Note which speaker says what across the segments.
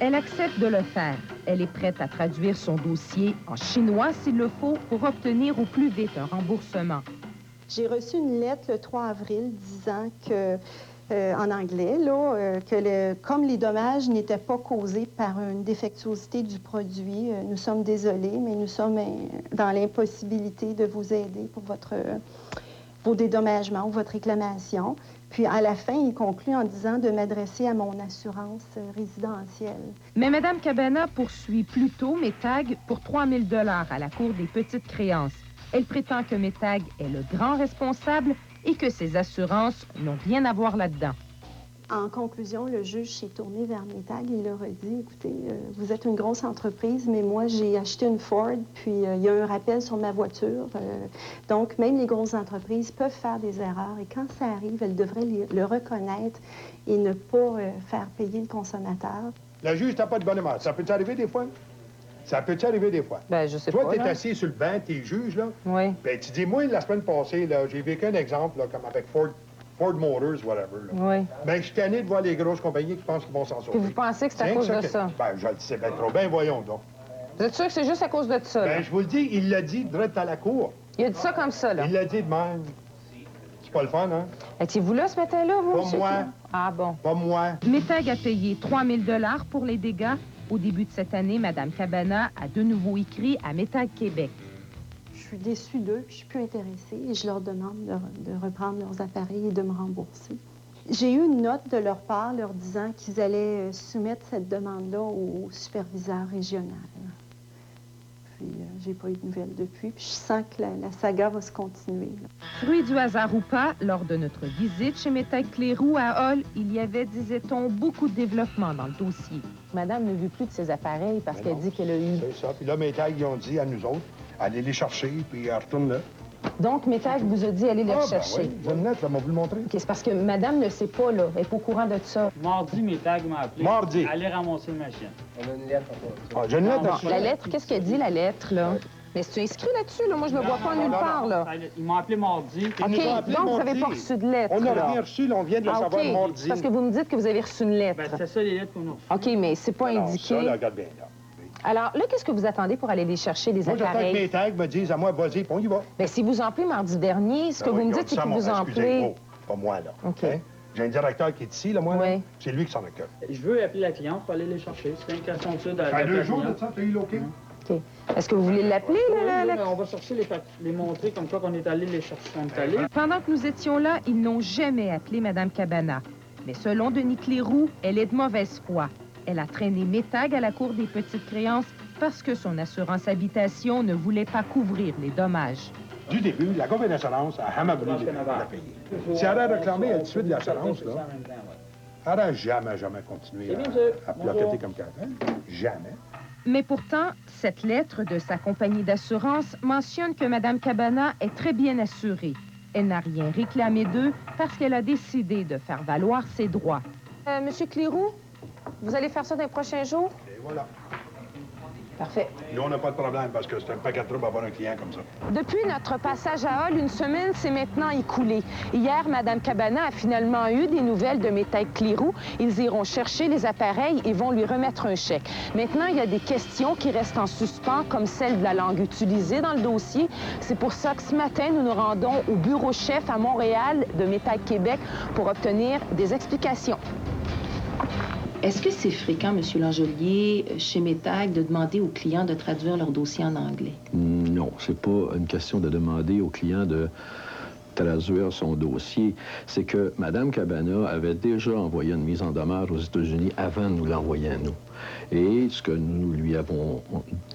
Speaker 1: Elle accepte de le faire. Elle est prête à traduire son dossier en chinois s'il le faut pour obtenir au plus vite un remboursement.
Speaker 2: J'ai reçu une lettre le 3 avril disant que, en anglais, là, comme les dommages n'étaient pas causés par une défectuosité du produit, nous sommes désolés, mais nous sommes dans l'impossibilité de vous aider pour vos dédommagements ou votre réclamation. Puis, à la fin, il conclut en disant de m'adresser à mon assurance résidentielle.
Speaker 1: Mais Mme Cabana poursuit plutôt Métag pour 3 000 $ à la Cour des petites créances. Elle prétend que Métag est le grand responsable et que ses assurances n'ont rien à voir là-dedans.
Speaker 2: En conclusion, le juge s'est tourné vers Métag et il leur a dit, écoutez, vous êtes une grosse entreprise, mais moi, j'ai acheté une Ford, puis il y a un rappel sur ma voiture. Donc, même les grosses entreprises peuvent faire des erreurs et quand ça arrive, elles devraient le reconnaître et ne pas faire payer le consommateur.
Speaker 3: Le juge n'a pas de bonne humeur. Ça peut-tu arriver des fois? Ça peut-tu arriver des fois?
Speaker 1: Ben, je sais
Speaker 3: toi,
Speaker 1: pas.
Speaker 3: Toi, t'es assis sur le banc, t'es juge, là.
Speaker 1: Oui.
Speaker 3: Ben, tu dis, moi, la semaine passée, là, j'ai vécu un exemple, là, comme avec Ford Motors, whatever. Là.
Speaker 1: Oui.
Speaker 3: Ben, je suis tanné de voir les grosses compagnies qui pensent qu'ils vont s'en sortir.
Speaker 1: Puis vous pensez que c'est à cause de ça?
Speaker 3: Ben, je le sais bien trop. Ben, voyons donc.
Speaker 1: Vous êtes sûr que c'est juste à cause de ça?
Speaker 3: Ben, je vous le dis, il l'a dit direct à la cour.
Speaker 1: Il a dit ça comme ça, là?
Speaker 3: Il l'a dit de même. C'est pas le fun, hein?
Speaker 1: Étiez-vous là ce matin-là, vous?
Speaker 3: Pas moi.
Speaker 1: Ah bon.
Speaker 3: Pas moi.
Speaker 1: Métag a payé 3 000 $ pour les dégâts. Au début de cette année, Mme Cabana a de nouveau écrit à Métag Québec.
Speaker 2: Je suis déçue d'eux, puis je suis plus intéressée et je leur demande de reprendre leurs appareils et de me rembourser. J'ai eu une note de leur part leur disant qu'ils allaient soumettre cette demande-là au superviseur régional. Puis j'ai pas eu de nouvelles depuis, puis je sens que la saga va se continuer. Là.
Speaker 1: Fruit du hasard ou pas, lors de notre visite chez Métag Clérou à Hall, il y avait, disait-on, beaucoup de développement dans le dossier. Madame ne veut plus de ses appareils parce qu'elle dit qu'elle a eu...
Speaker 3: C'est ça. Puis là, Métag, ils ont dit à nous autres, allez les chercher, puis retourne là.
Speaker 1: Donc, Métag vous a dit aller les rechercher.
Speaker 3: Ben oui, j'ai une lettre, là, on va vous le montrer.
Speaker 1: OK, c'est parce que madame ne sait pas, là. Elle n'est pas au courant de ça.
Speaker 4: Mardi, Métag m'a appelé.
Speaker 3: Mardi.
Speaker 4: Allez ramasser une machine.
Speaker 5: On a une lettre.
Speaker 3: Ah, j'ai une lettre.
Speaker 1: La lettre, qu'est-ce qu'elle dit, la lettre, là? Mais c'est inscrit là-dessus, là? Moi, je ne le vois pas nulle part, là.
Speaker 4: Ils m'ont appelé mardi.
Speaker 1: OK, donc vous n'avez pas reçu de lettre,
Speaker 3: On n'a
Speaker 1: là.
Speaker 3: rien reçu, là, on vient de le savoir mardi.
Speaker 1: Parce que vous me dites que vous avez reçu une lettre.
Speaker 4: Ben, c'est ça, les lettres qu'on a reçues.
Speaker 1: OK, mais c'est pas
Speaker 3: Alors,
Speaker 1: indiqué.
Speaker 3: ça, là, regarde bien, là.
Speaker 1: Alors, là, qu'est-ce que vous attendez pour aller les chercher, les
Speaker 3: Moi, j'attends que
Speaker 1: appareils?
Speaker 3: mes tags me disent à moi, vas-y, puis on y va.
Speaker 1: Bien, si vous en plaît mardi dernier, ce que vous me dites, c'est que vous en plaît...
Speaker 3: Pas moi, là.
Speaker 1: OK.
Speaker 3: Hein? J'ai un directeur qui est ici, là, moi.
Speaker 1: Oui.
Speaker 3: Là. C'est lui qui s'en occupe.
Speaker 4: Je veux appeler la cliente pour aller les chercher. C'est une question de ça.
Speaker 3: Ça fait 2 jours de ça, t'as eu l'OK?
Speaker 1: OK. Est-ce que vous voulez l'appeler, là?
Speaker 4: On va chercher les montrer comme quoi qu'on est allé les chercher. On est allé.
Speaker 1: Pendant que nous étions là, ils n'ont jamais appelé Mme Cabana. Mais selon Denis Clérou, elle est de mauvaise foi. Elle a traîné Métag à la Cour des petites créances parce que son assurance habitation ne voulait pas couvrir les dommages.
Speaker 3: Du début, la compagnie d'assurance a jamais voulu la payer. Si elle a réclamé elle suite de l'assurance, là, elle n'a jamais continué à bloquer comme quelqu'un. Jamais.
Speaker 1: Mais pourtant, cette lettre de sa compagnie d'assurance mentionne que Mme Cabana est très bien assurée. Elle n'a rien réclamé d'eux parce qu'elle a décidé de faire valoir ses droits. Monsieur Clérou, vous allez faire ça dans les prochains jours?
Speaker 3: Et voilà.
Speaker 1: Parfait.
Speaker 3: Nous, on n'a pas de problème parce que c'est un paquet de trouble avoir un client comme ça.
Speaker 1: Depuis notre passage à Hall, une semaine s'est maintenant écoulée. Hier, Mme Cabana a finalement eu des nouvelles de Métag Clérou. Ils iront chercher les appareils et vont lui remettre un chèque. Maintenant, il y a des questions qui restent en suspens, comme celle de la langue utilisée dans le dossier. C'est pour ça que ce matin, nous nous rendons au bureau chef à Montréal de Métag Québec pour obtenir des explications. Est-ce que c'est fréquent, M. Langelier, chez Métag, de demander aux clients de traduire leur dossier en anglais?
Speaker 6: Non, c'est pas une question de demander au client de traduire son dossier. C'est que Mme Cabana avait déjà envoyé une mise en demeure aux États-Unis avant de nous l'envoyer à nous. Et ce que nous lui avons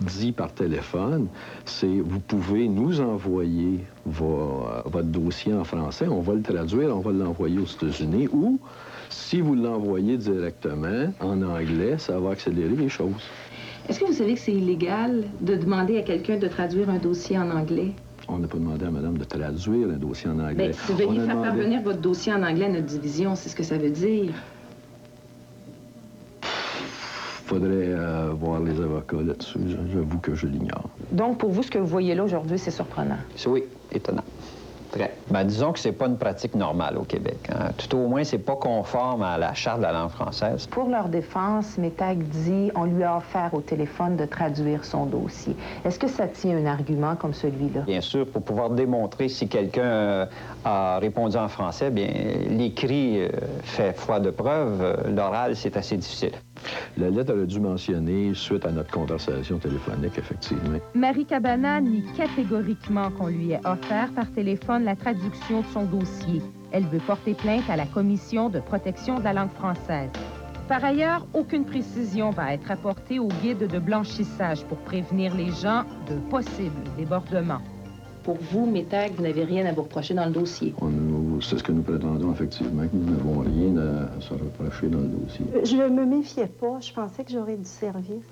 Speaker 6: dit par téléphone, c'est vous pouvez nous envoyer votre dossier en français, on va le traduire, on va l'envoyer aux États-Unis, ou si vous l'envoyez directement en anglais, ça va accélérer les choses.
Speaker 1: Est-ce que vous savez que c'est illégal de demander à quelqu'un de traduire un dossier en anglais?
Speaker 6: On n'a pas demandé à madame de traduire un dossier en anglais.
Speaker 1: Bien, veuillez faire parvenir votre dossier en anglais à notre division, c'est ce que ça veut dire.
Speaker 6: Faudrait voir les avocats là-dessus. J'avoue que je l'ignore.
Speaker 1: Donc, pour vous, ce que vous voyez là aujourd'hui, c'est surprenant?
Speaker 5: Oui, étonnant. Très.
Speaker 7: Bien, disons que c'est pas une pratique normale au Québec. Hein. Tout au moins, c'est pas conforme à la Charte de la langue française.
Speaker 1: Pour leur défense, Métag dit on lui a offert au téléphone de traduire son dossier. Est-ce que ça tient un argument comme celui-là?
Speaker 7: Bien sûr, pour pouvoir démontrer si quelqu'un a répondu en français, bien, l'écrit fait foi de preuve, l'oral, c'est assez difficile.
Speaker 6: La lettre, elle a dû mentionner, suite à notre conversation téléphonique, effectivement.
Speaker 8: Marie Cabana nie catégoriquement qu'on lui ait offert par téléphone la traduction de son dossier. Elle veut porter plainte à la Commission de protection de la langue française. Par ailleurs, aucune précision va être apportée au guide de blanchissage pour prévenir les gens de possibles débordements.
Speaker 1: Pour vous, Métag, vous n'avez rien à vous reprocher dans le dossier.
Speaker 6: C'est ce que nous prétendons, effectivement, que nous n'avons rien à se reprocher dans le dossier.
Speaker 2: Je ne me méfiais pas. Je pensais que j'aurais du service.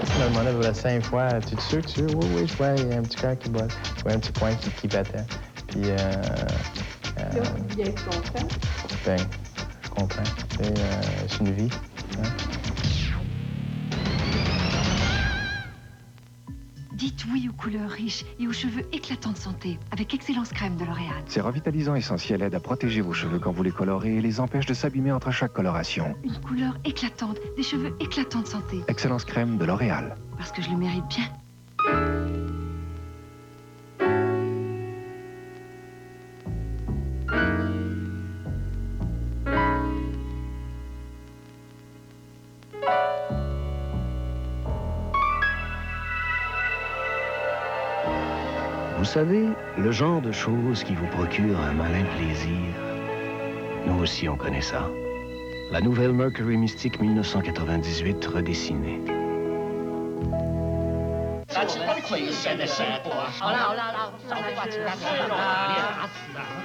Speaker 9: Tu me demandais voilà 5 fois, tu es sûr, Oui, oui, je vois, il y a un petit cœur qui bat. Je vois un petit point qui battait. Puis,
Speaker 2: Vous bien content?
Speaker 9: Ben, je comprends. C'est une vie. Hein?
Speaker 10: Dites oui aux couleurs riches et aux cheveux éclatants de santé avec Excellence Crème de L'Oréal.
Speaker 11: Ces revitalisants essentiels aident à protéger vos cheveux quand vous les colorez et les empêchent de s'abîmer entre chaque coloration.
Speaker 10: Une couleur éclatante, des cheveux éclatants de santé.
Speaker 11: Excellence Crème de L'Oréal.
Speaker 10: Parce que je le mérite bien.
Speaker 12: Vous savez, le genre de choses qui vous procure un malin plaisir, nous aussi on connaît ça. La nouvelle Mercury Mystique 1998 redessinée.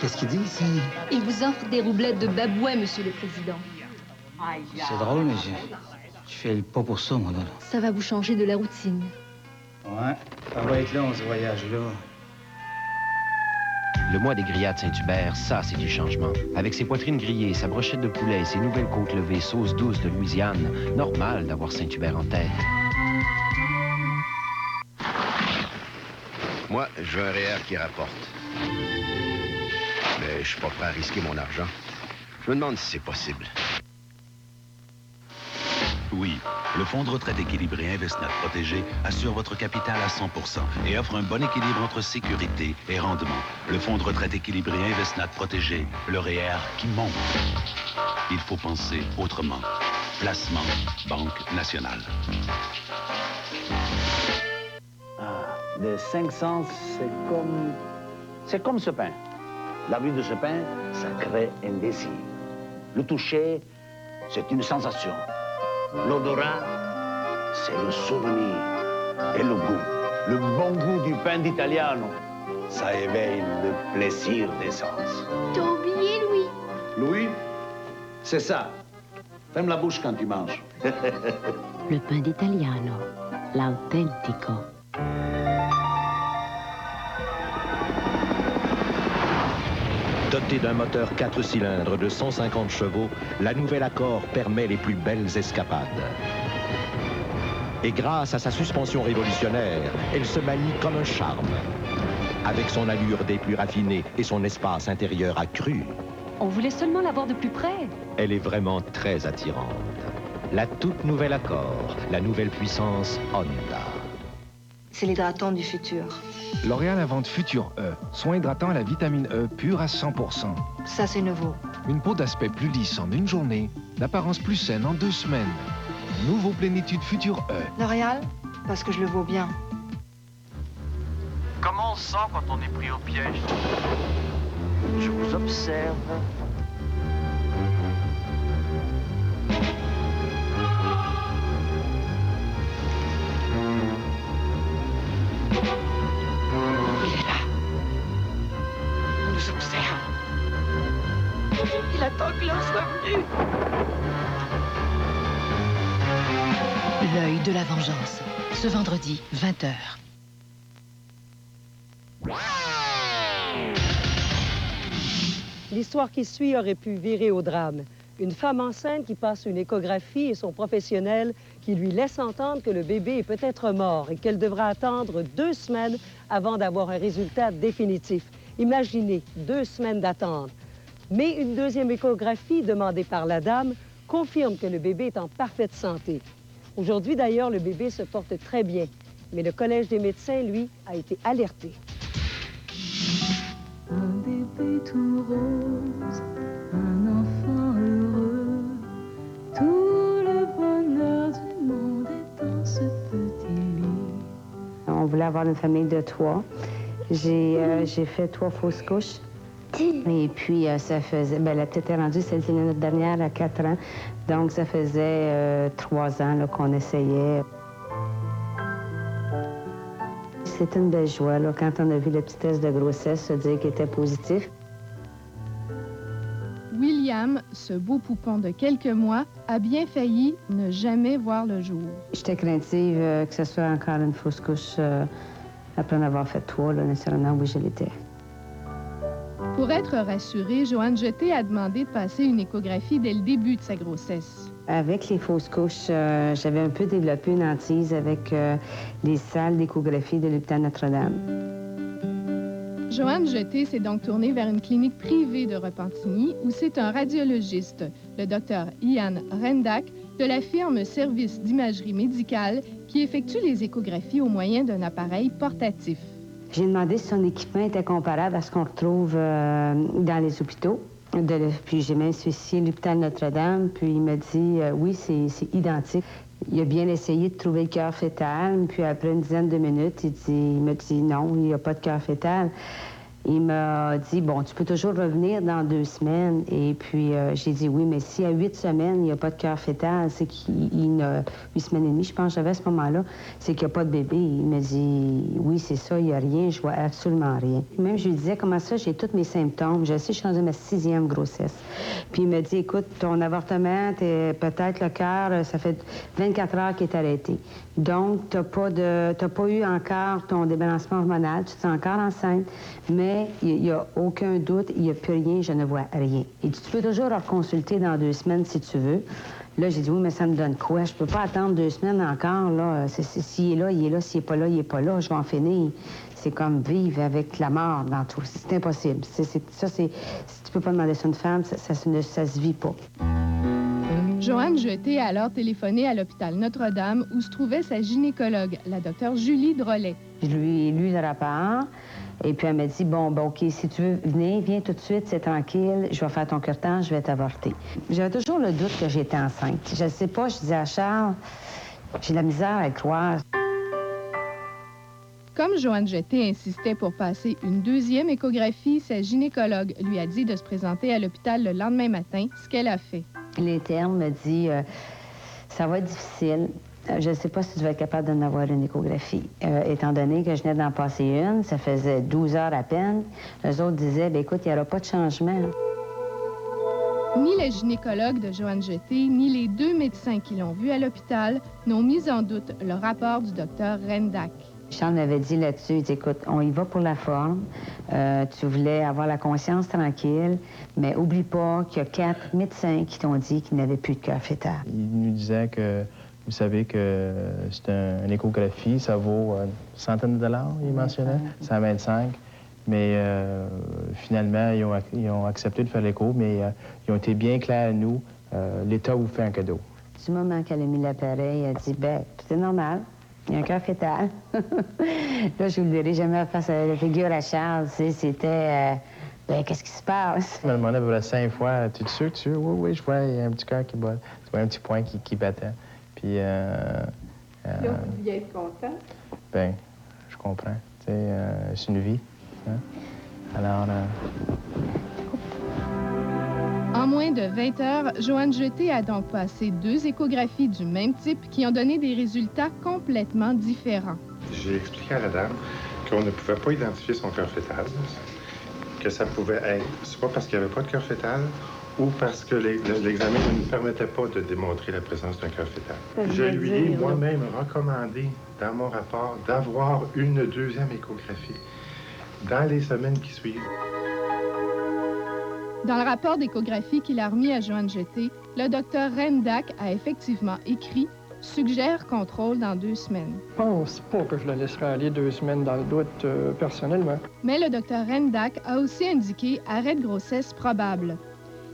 Speaker 13: Qu'est-ce qu'il dit ici?
Speaker 10: Il vous offre des roublettes de babouin, Monsieur le Président.
Speaker 13: C'est drôle, mais je fais pas pour ça, moi, là.
Speaker 10: Ça va vous changer de la routine.
Speaker 13: Ouais, ça va être long, ce voyage-là.
Speaker 14: Le mois des grillades Saint-Hubert, ça, c'est du changement. Avec ses poitrines grillées, sa brochette de poulet et ses nouvelles côtes levées, sauce douce de Louisiane, normal d'avoir Saint-Hubert en tête.
Speaker 15: Moi, je veux un REER qui rapporte. Mais je suis pas prêt à risquer mon argent. Je me demande si c'est possible.
Speaker 16: Oui, le fonds de retraite équilibré Investnat Protégé assure votre capital à 100% et offre un bon équilibre entre sécurité et rendement. Le fonds de retraite équilibré Investnat Protégé, le REER qui monte. Il faut penser autrement. Placement, Banque nationale.
Speaker 17: De 5 sens, c'est comme ce pain. La vue de ce pain, ça crée un désir. Le toucher, c'est une sensation. L'odorat, c'est le souvenir. Et le goût, le bon goût du pain d'Italiano, ça éveille le plaisir des sens.
Speaker 10: T'as oublié Louis?
Speaker 17: Louis, c'est ça. Ferme la bouche quand tu manges.
Speaker 18: Le pain d'Italiano, l'autentico.
Speaker 19: Dotée d'un moteur 4 cylindres de 150 chevaux, la nouvelle Accord permet les plus belles escapades. Et grâce à sa suspension révolutionnaire, elle se manie comme un charme. Avec son allure des plus raffinés et son espace intérieur accru,
Speaker 10: On voulait seulement la voir de plus près.
Speaker 19: elle est vraiment très attirante. La toute nouvelle Accord, la nouvelle puissance Honda.
Speaker 20: C'est l'hydratant du futur.
Speaker 11: L'Oréal invente Futur E, soin hydratant à la vitamine E pure à 100%.
Speaker 20: Ça, c'est nouveau.
Speaker 11: Une peau d'aspect plus lisse en une journée, d'apparence plus saine en 2 semaines. Nouveau Plénitude Futur E.
Speaker 20: L'Oréal, parce que je le vaux bien.
Speaker 21: Comment on se sent quand on est pris au piège? Je vous observe.
Speaker 10: Il attend que l'heure soit venue.
Speaker 18: L'œil de la vengeance, ce vendredi, 20h.
Speaker 22: L'histoire qui suit aurait pu virer au drame.
Speaker 5: Une femme enceinte qui passe une échographie et son professionnel qui lui laisse entendre que le bébé est peut-être mort et qu'elle devra attendre 2 semaines avant d'avoir un résultat définitif. Imaginez, 2 semaines d'attente. Mais une deuxième échographie demandée par la dame confirme que le bébé est en parfaite santé. Aujourd'hui, d'ailleurs, le bébé se porte très bien. Mais le Collège des médecins, lui, a été alerté.
Speaker 22: Un bébé tout rose, un enfant heureux, tout le bonheur du monde est dans ce petit lit.
Speaker 23: On voulait avoir une famille de 3. J'ai fait 3 fausses couches. Et puis, ça faisait... Bien, la petite est rendue, c'était notre dernière à 4 ans. Donc, ça faisait 3 ans qu'on essayait. C'était une belle joie, là, quand on a vu le petit test de grossesse se dire qu'il était positif.
Speaker 8: William, ce beau poupon de quelques mois, a bien failli ne jamais voir le jour.
Speaker 23: J'étais craintive que ce soit encore une fausse couche après en avoir fait 3, là, nécessairement, oui, je l'étais.
Speaker 8: Pour être rassurée, Joanne Jeté a demandé de passer une échographie dès le début de sa grossesse.
Speaker 23: Avec les fausses couches, j'avais un peu développé une hantise avec les salles d'échographie de l'hôpital Notre-Dame.
Speaker 8: Joanne Jeté s'est donc tournée vers une clinique privée de Repentigny où c'est un radiologiste, le docteur Ian Rendak, de la firme Service d'imagerie médicale, qui effectue les échographies au moyen d'un appareil portatif.
Speaker 23: J'ai demandé si son équipement était comparable à ce qu'on retrouve dans les hôpitaux. Puis j'ai même spécifié l'hôpital Notre-Dame, puis il m'a dit oui, c'est identique. Il a bien essayé de trouver le cœur fœtal, puis après une dizaine de minutes, il m'a dit non, il n'y a pas de cœur fœtal. Il m'a dit, bon, tu peux toujours revenir dans 2 semaines. Et puis, j'ai dit oui, mais si à 8 semaines, il n'y a pas de cœur fœtal, c'est qu'il a 8 semaines et demie, je pense, j'avais à ce moment-là, c'est qu'il n'y a pas de bébé. Il m'a dit, oui, c'est ça, il n'y a rien, je vois absolument rien. Même, je lui disais, comment ça, j'ai tous mes symptômes. Je sais, je suis dans ma 6e grossesse. Puis, il m'a dit, écoute, ton avortement, peut-être le cœur, ça fait 24 heures qu'il est arrêté. Donc, tu n'as pas eu encore ton débalancement hormonal, tu es encore enceinte, mais il n'y a aucun doute, il n'y a plus rien, je ne vois rien. Et tu peux toujours reconsulter dans 2 semaines si tu veux. Là, j'ai dit, oui, mais ça me donne quoi? Je peux pas attendre 2 semaines encore, là. S'il est là, il est là. S'il n'est pas là, il n'est pas là. Je vais en finir. C'est comme vivre avec la mort dans tout. C'est impossible. Si tu peux pas demander ça à une femme, ça se vit pas.
Speaker 8: Joanne Jeté a alors téléphoné à l'hôpital Notre-Dame où se trouvait sa gynécologue, la docteure Julie Drolet.
Speaker 23: Je lui ai lu le rapport et puis elle m'a dit, bon, OK, si tu veux venir, viens tout de suite, c'est tranquille, je vais faire ton curtage, je vais t'avorter. J'avais toujours le doute que j'étais enceinte. Je ne sais pas, je disais à Charles, j'ai de la misère à le croire.
Speaker 8: Comme Joanne Jeté insistait pour passer une 2e échographie, sa gynécologue lui a dit de se présenter à l'hôpital le lendemain matin, ce qu'elle a fait.
Speaker 23: L'interne me dit, ça va être difficile. Je ne sais pas si tu vas être capable d'en avoir une échographie. Étant donné que je venais d'en passer une, ça faisait 12 heures à peine. Les autres disaient, bien, écoute, il n'y aura pas de changement.
Speaker 8: Ni la gynécologue de Joanne Jeté, ni les 2 médecins qui l'ont vue à l'hôpital n'ont mis en doute le rapport du docteur Rendak.
Speaker 23: Charles m'avait dit là-dessus, il dit, écoute, on y va pour la forme. Tu voulais avoir la conscience tranquille, mais oublie pas qu'il y a 4 médecins qui t'ont dit qu'ils n'avaient plus de cœur fœtal.
Speaker 9: Il nous disait que, vous savez que c'est une échographie, ça vaut une centaine de dollars, il mentionnait, 125. Mais finalement, ils ont accepté de faire l'écho, mais ils ont été bien clairs à nous. L'État vous fait un cadeau.
Speaker 23: Du moment qu'elle a mis l'appareil, elle a dit, bien, tout est normal. Il y a un cœur fœtal. Là, je ne vous le dirai jamais face à la figure à Charles. C'était, ben, qu'est-ce qui se passe?
Speaker 9: Je me demandais pour la 5 fois, tu es sûr? Oui, je vois, il y a un petit cœur qui bat. Tu vois un petit point qui battait. Puis,
Speaker 1: là, vous deviez être content?
Speaker 9: Ben, je comprends. Tu sais, c'est une vie. Hein? Alors...
Speaker 8: En moins de 20 heures, Joanne Jeté a donc passé 2 échographies du même type qui ont donné des résultats complètement différents.
Speaker 3: J'ai expliqué à la dame qu'on ne pouvait pas identifier son cœur fœtal, que ça pouvait être soit parce qu'il n'y avait pas de cœur fœtal ou parce que l'examen ne nous permettait pas de démontrer la présence d'un cœur fœtal. Je lui ai moi-même recommandé dans mon rapport d'avoir une 2e échographie dans les semaines qui suivent.
Speaker 4: Dans le rapport d'échographie qu'il a remis à Joanne Jeté, le docteur Rendac a effectivement écrit « Suggère contrôle dans 2 semaines ».
Speaker 6: Je pense pas que je la laisserai aller 2 semaines dans le doute, personnellement.
Speaker 4: Mais le docteur Rendac a aussi indiqué « arrêt de grossesse probable ».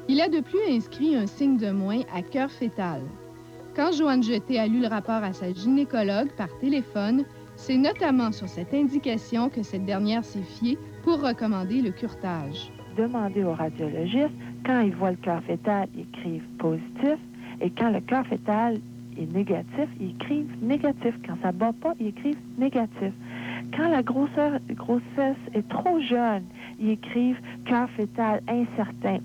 Speaker 4: Il a de plus inscrit un signe de moins à cœur fœtal. Quand Joanne Jeté a lu le rapport à sa gynécologue par téléphone, c'est notamment sur cette indication que cette dernière s'est fiée pour recommander le curetage.
Speaker 7: Demandez au radiologiste, quand ils voient le cœur fœtal, ils écrivent positif, et quand le cœur fœtal est négatif, ils écrivent négatif. Quand ça ne bat pas, ils écrivent négatif. Quand la grossesse est trop jeune, ils écrivent cœur fœtal incertain.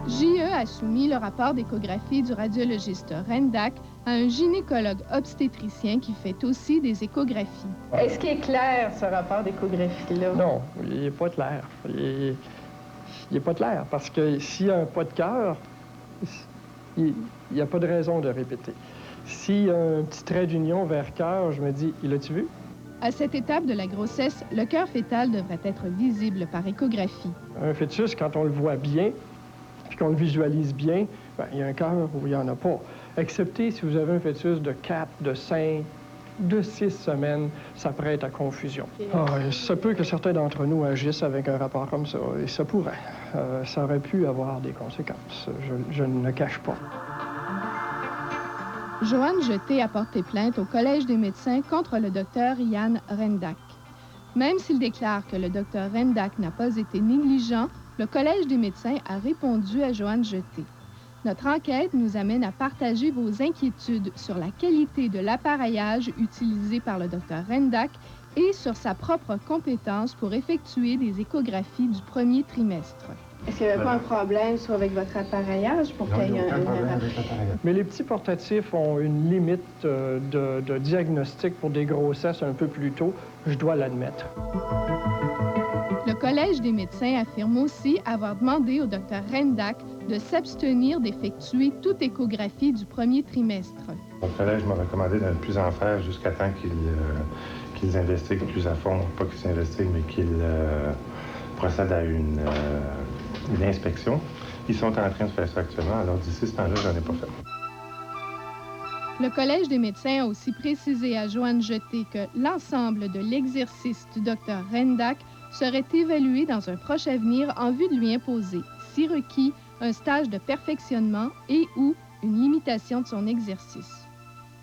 Speaker 4: JE a soumis le rapport d'échographie du radiologiste Rendac à un gynécologue obstétricien qui fait aussi des échographies.
Speaker 1: Est-ce qu'il est clair, ce rapport d'échographie-là?
Speaker 6: Non, il n'est pas clair. Il n'est pas clair parce que s'il n'y a pas de cœur, il n'y a pas de raison de répéter. S'il y a un petit trait d'union vers cœur, je me dis, il l'a-tu vu?
Speaker 4: À cette étape de la grossesse, le cœur fœtal devrait être visible par échographie.
Speaker 6: Un fœtus, quand on le voit bien, puis qu'on le visualise bien, bien, il y a un cœur ou il n'y en a pas. Excepté si vous avez un fœtus de 4, de 5, de 6 semaines, ça prête à confusion. Il se peut que certains d'entre nous agissent avec un rapport comme ça, et ça pourrait. Ça aurait pu avoir des conséquences. Je ne le cache pas.
Speaker 4: Joanne Jeté a porté plainte au Collège des médecins contre le docteur Yann Rendac. Même s'il déclare que le docteur Rendac n'a pas été négligent, le Collège des médecins a répondu à Joanne Jeté. Notre enquête nous amène à partager vos inquiétudes sur la qualité de l'appareillage utilisé par le docteur Rendac et sur sa propre compétence pour effectuer des échographies du premier trimestre.
Speaker 2: Est-ce qu'il n'y avait pas un problème soit avec votre appareillage pour qu'il y ait un
Speaker 6: Mais les petits portatifs ont une limite de diagnostic pour des grossesses un peu plus tôt, je dois l'admettre.
Speaker 4: Le Collège des médecins affirme aussi avoir demandé au Dr Rendac de s'abstenir d'effectuer toute échographie du premier trimestre.
Speaker 3: Le Collège m'a recommandé de ne plus en faire jusqu'à temps qu'ils investiguent plus à fond. Pas qu'ils investiguent, mais qu'ils procèdent à une inspection. Ils sont en train de faire ça actuellement, alors d'ici ce temps-là, j'en ai pas fait.
Speaker 4: Le Collège des médecins a aussi précisé à Joanne Jeté que l'ensemble de l'exercice du Dr Rendac serait évalué dans un proche avenir en vue de lui imposer, si requis, un stage de perfectionnement et ou une limitation de son exercice.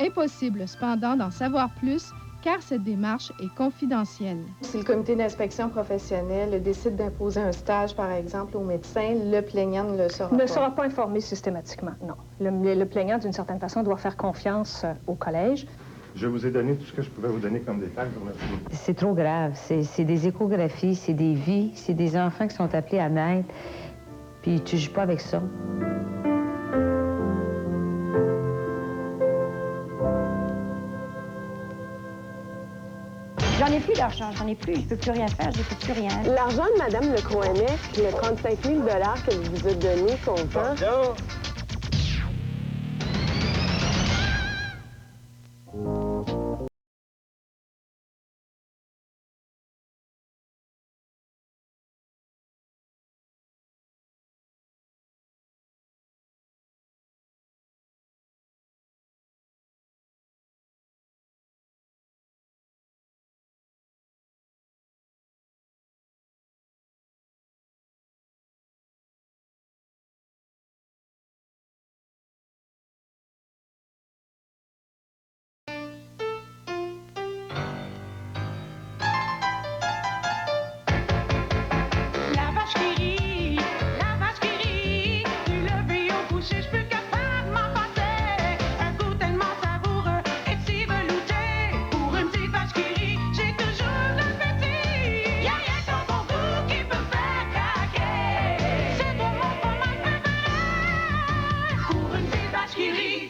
Speaker 4: Impossible cependant d'en savoir plus, car cette démarche est confidentielle.
Speaker 1: Si le comité d'inspection professionnelle décide d'imposer un stage, par exemple, au médecin, le plaignant ne le saura pas.
Speaker 24: Ne sera pas informé systématiquement, non. Le plaignant, d'une certaine façon, doit faire confiance au collège.
Speaker 3: Je vous ai donné tout ce que je pouvais vous donner comme détail.
Speaker 23: C'est trop grave. C'est des échographies, c'est des vies, c'est des enfants qui sont appelés à naître. Puis tu ne joues pas avec ça.
Speaker 7: J'en ai plus d'argent, j'en ai plus. Je peux plus rien faire, je peux plus rien.
Speaker 1: L'argent de Mme Le Croinet, le 35 000 $ qu'elle vous a donné comptant...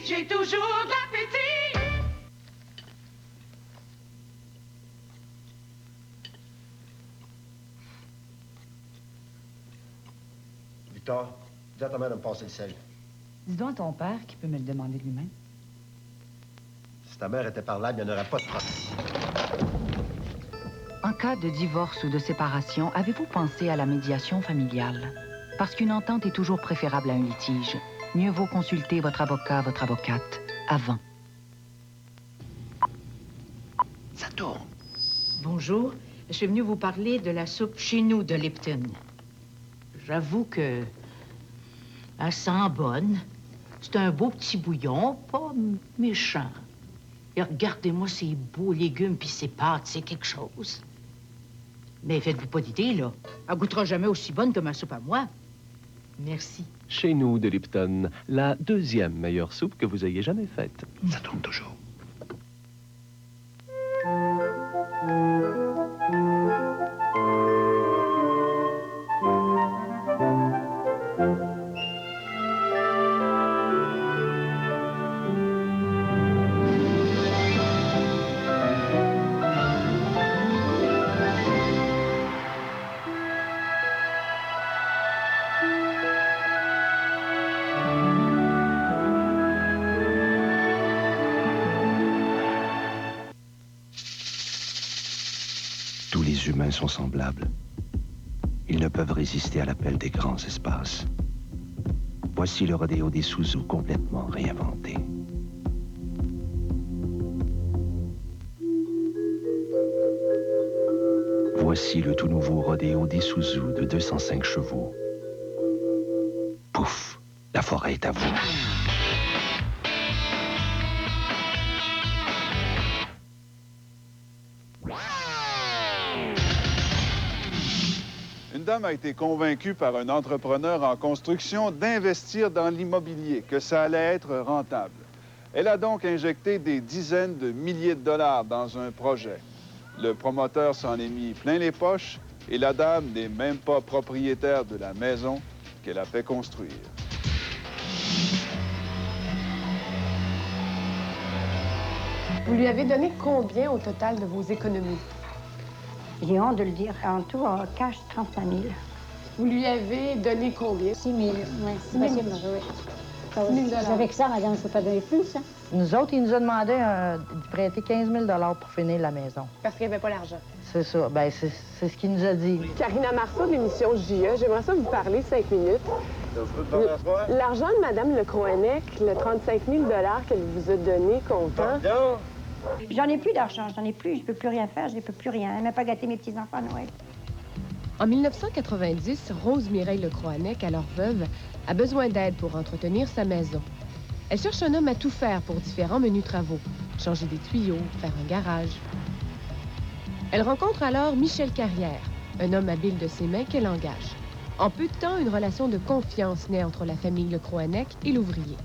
Speaker 25: J'ai toujours de l'appétit.
Speaker 15: Victor, dis à ta mère de me passer le sel.
Speaker 18: Dis donc à ton père qui peut me le demander lui-même.
Speaker 15: Si ta mère était parlable, il n'y en aurait pas de problème.
Speaker 18: En cas de divorce ou de séparation, avez-vous pensé à la médiation familiale? Parce qu'une entente est toujours préférable à un litige. Mieux vaut consulter votre avocat, votre avocate, avant.
Speaker 15: Ça tourne.
Speaker 12: Bonjour. Je suis venue vous parler de la soupe chez nous de Lipton. J'avoue que... elle sent bonne. C'est un beau petit bouillon, pas méchant. Et regardez-moi ces beaux légumes puis ces pâtes, c'est quelque chose. Mais faites-vous pas d'idée, là. Elle goûtera jamais aussi bonne que ma soupe à moi. Merci.
Speaker 13: Chez nous, de Lipton, la deuxième meilleure soupe que vous ayez jamais faite.
Speaker 15: Ça tourne toujours. Tous les humains sont semblables. Ils ne peuvent résister à l'appel des grands espaces. Voici le rodéo des Suzu complètement réinventé. Voici le tout nouveau rodéo des Suzu de 205 chevaux. Pouf, la forêt est à vous.
Speaker 14: Une dame a été convaincue par un entrepreneur en construction d'investir dans l'immobilier, que ça allait être rentable. Elle a donc injecté des dizaines de milliers de dollars dans un projet. Le promoteur s'en est mis plein les poches et la dame n'est même pas propriétaire de la maison qu'elle a fait construire.
Speaker 16: Vous lui avez donné combien au total de vos économies?
Speaker 17: J'ai honte de le dire. En tout, en cash, 35 000.
Speaker 16: Vous lui avez donné combien?
Speaker 17: 6 000, oui.
Speaker 16: 6 000
Speaker 17: oui.
Speaker 16: 6 000
Speaker 17: Avec ça, madame, je ne peux pas donner plus, hein?
Speaker 26: Nous autres, il nous a demandé de prêter 15 000 pour finir la maison.
Speaker 16: Parce qu'il n'y avait pas l'argent.
Speaker 26: C'est ça. Bien, c'est ce qu'il nous a dit.
Speaker 16: Karina Marceau, de l'émission JE. J'aimerais ça vous parler 5 minutes. L'argent de Mme Lecroanec, le 35 000 qu'elle vous a donné comptant...
Speaker 17: J'en ai plus d'argent, j'en ai plus. Je ne peux plus rien faire, je ne peux plus rien. Elle m'a pas gâté mes petits-enfants à Noël.
Speaker 27: En 1990, Rose Mireille Lecroanec, alors veuve, a besoin d'aide pour entretenir sa maison. Elle cherche un homme à tout faire pour différents menus travaux. Changer des tuyaux, faire un garage. Elle rencontre alors Michel Carrière, un homme habile de ses mains qu'elle engage. En peu de temps, une relation de confiance naît entre la famille Lecroanec et l'ouvrier.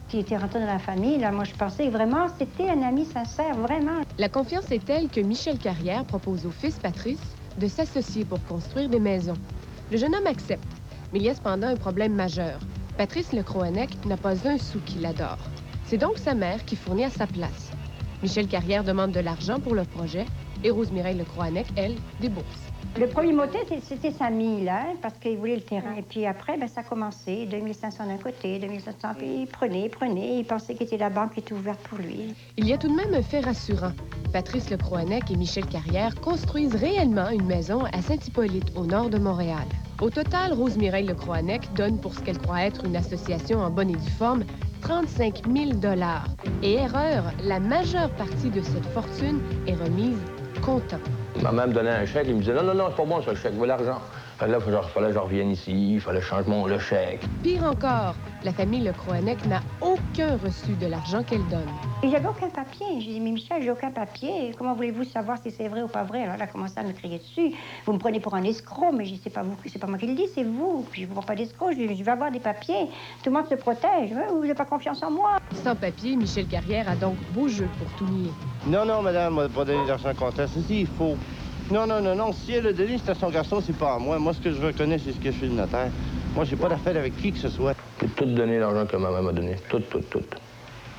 Speaker 17: Qui était rentré dans la famille, là, moi, je pensais que vraiment, c'était un ami sincère, vraiment.
Speaker 27: La confiance est telle que Michel Carrière propose au fils Patrice de s'associer pour construire des maisons. Le jeune homme accepte, mais il y a cependant un problème majeur. Patrice Lecroanec n'a pas un sou qui l'adore. C'est donc sa mère qui fournit à sa place. Michel Carrière demande de l'argent pour le projet et Rose Mireille Lecroanec, elle, des bourses.
Speaker 17: Le premier motet, c'était 5 000, hein, parce qu'il voulait le terrain. Et puis après, ben, ça a commencé, 2 500 d'un côté, 2 700, puis il prenait, il pensait que la banque était ouverte pour lui.
Speaker 27: Il y a tout de même un fait rassurant. Patrice Lecroanec et Michel Carrière construisent réellement une maison à Saint-Hippolyte, au nord de Montréal. Au total, Rose Mireille Lecroanec donne pour ce qu'elle croit être une association en bonne et due forme 35 000 $. Et erreur, la majeure partie de cette fortune est remise comptant.
Speaker 28: Ma mère me donnait un chèque, il me disait non, c'est pas bon ce chèque, veux l'argent. Là, il fallait que je revienne ici, il fallait changer le chèque.
Speaker 27: Pire encore, la famille Lecroanec n'a aucun reçu de l'argent qu'elle donne.
Speaker 17: Et j'avais aucun papier. J'ai dit, mais Michel, j'ai aucun papier. Comment voulez-vous savoir si c'est vrai ou pas vrai? Alors elle a commencé à me crier dessus. Vous me prenez pour un escroc, mais je dis, c'est pas moi qui le dis, c'est vous. Puis je ne vois pas d'escroc, je vais avoir des papiers. Tout le monde se protège. Vous n'avez pas confiance en moi.
Speaker 27: Sans papier, Michel Carrière a donc beau jeu pour tout nier.
Speaker 29: Non, madame, on va pas donner d'argent comptant. Ceci, il faut. Non. Si elle a donné, c'est à son garçon, c'est pas à moi. Moi, ce que je reconnais, c'est ce que je fais le notaire. Moi, j'ai pas d'affaire avec qui que ce soit.
Speaker 28: J'ai tout donné l'argent que ma mère m'a donné. Tout.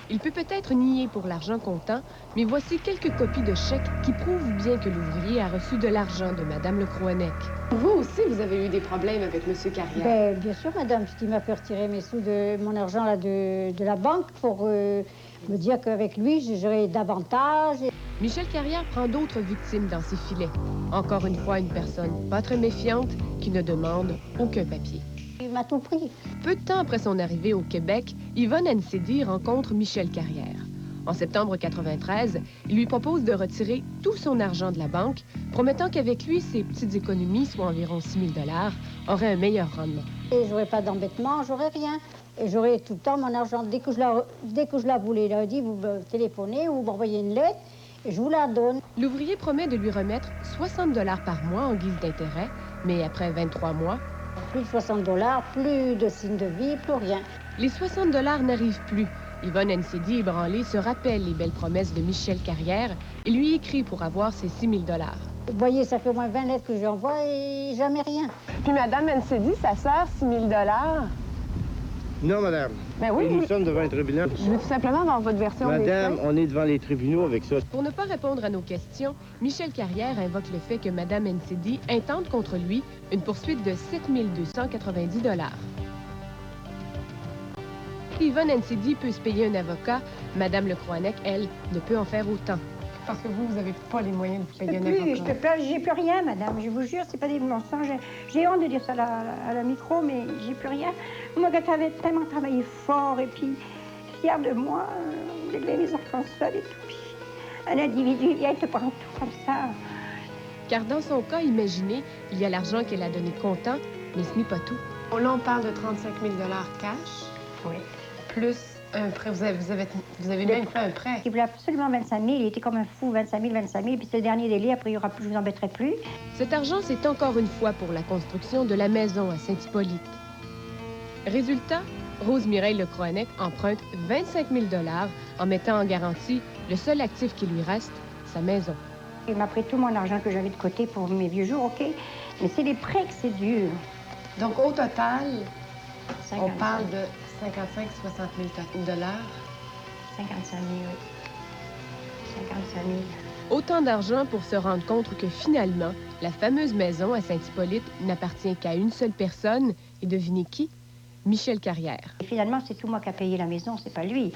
Speaker 27: Il peut peut-être nier pour l'argent comptant, mais voici quelques copies de chèques qui prouvent bien que l'ouvrier a reçu de l'argent de Mme Lecroanec.
Speaker 16: Vous aussi, vous avez eu des problèmes avec M. Carrière?
Speaker 17: Bien sûr, madame, puisqu'il m'a fait retirer mes sous de mon argent là, de la banque pour me dire qu'avec lui, j'aurais davantage.
Speaker 27: Michel Carrière prend d'autres victimes dans ses filets. Encore une fois, une personne pas très méfiante qui ne demande aucun papier.
Speaker 17: Il m'a tout pris.
Speaker 27: Peu de temps après son arrivée au Québec, Yvonne Nsedi rencontre Michel Carrière. En septembre 1993, il lui propose de retirer tout son argent de la banque, promettant qu'avec lui, ses petites économies, soit environ 6 000 $, auraient un meilleur rendement.
Speaker 17: Et j'aurais pas d'embêtement, j'aurais rien. Et j'aurais tout le temps mon argent. Dès que je la voulais lundi, vous me téléphonez ou vous m'envoyez une lettre et je vous la donne.
Speaker 27: L'ouvrier promet de lui remettre 60 $ par mois en guise d'intérêt, mais après 23 mois...
Speaker 17: Plus de 60 $, plus de signe de vie, plus rien.
Speaker 27: Les 60 $ n'arrivent plus. Yvonne Nsedi, ébranlée, se rappelle les belles promesses de Michel Carrière et lui écrit pour avoir ses 6 000 $.
Speaker 17: Vous voyez, ça fait au moins 20 lettres que j'envoie et jamais rien.
Speaker 16: Puis Madame Nsedi, ça sert 6 000 $?
Speaker 29: Non, madame.
Speaker 16: Ben oui,
Speaker 29: Nous sommes devant un tribunal.
Speaker 16: Je veux tout simplement avoir votre version des
Speaker 29: Madame,
Speaker 16: faits.
Speaker 29: on est devant les tribunaux avec ça.
Speaker 27: Pour ne pas répondre à nos questions, Michel Carrière invoque le fait que Mme Nsedi intente contre lui une poursuite de 7 290 $. Yvonne Nsedi peut se payer un avocat. Mme Lecroanec, elle, ne peut en faire autant.
Speaker 24: Parce que vous n'avez pas les moyens de vous payer un
Speaker 17: Je
Speaker 24: avocat.
Speaker 17: peux pas, j'ai plus rien, madame. Je vous jure, c'est pas des mensonges. J'ai honte de dire ça à la micro, mais j'ai plus rien. Moi, quand j'avais tellement travaillé fort et puis fière de moi, d'élever mes enfants seuls et tout. Puis un individu vient te prendre tout comme ça.
Speaker 27: Car dans son cas imaginé, il y a l'argent qu'elle a donné comptant, mais ce n'est pas tout.
Speaker 24: Là, on parle de 35 000 $ cash.
Speaker 17: Oui.
Speaker 24: Plus un prêt. Vous avez même fait un prêt.
Speaker 17: Il voulait absolument 25 000. Il était comme un fou, 25 000. Puis ce dernier délai, après, il y aura plus, je vous embêterai plus.
Speaker 27: Cet argent, c'est encore une fois pour la construction de la maison à Saint-Hippolyte. Résultat, Rose-Mireille Lecroanec emprunte 25 000 $ en mettant en garantie le seul actif qui lui reste, sa maison.
Speaker 17: Il m'a pris tout mon argent que j'avais de côté pour mes vieux jours, OK? Mais c'est les prêts que c'est dur.
Speaker 24: Donc, au total,
Speaker 17: 55.
Speaker 24: on parle de 55-60 000 $.
Speaker 17: 55 000, oui. 55 000.
Speaker 27: Autant d'argent pour se rendre compte que finalement, la fameuse maison à Saint-Hippolyte n'appartient qu'à une seule personne. Et devinez qui? Michel Carrière.
Speaker 17: Et finalement, c'est tout moi qui a payé la maison, c'est pas lui.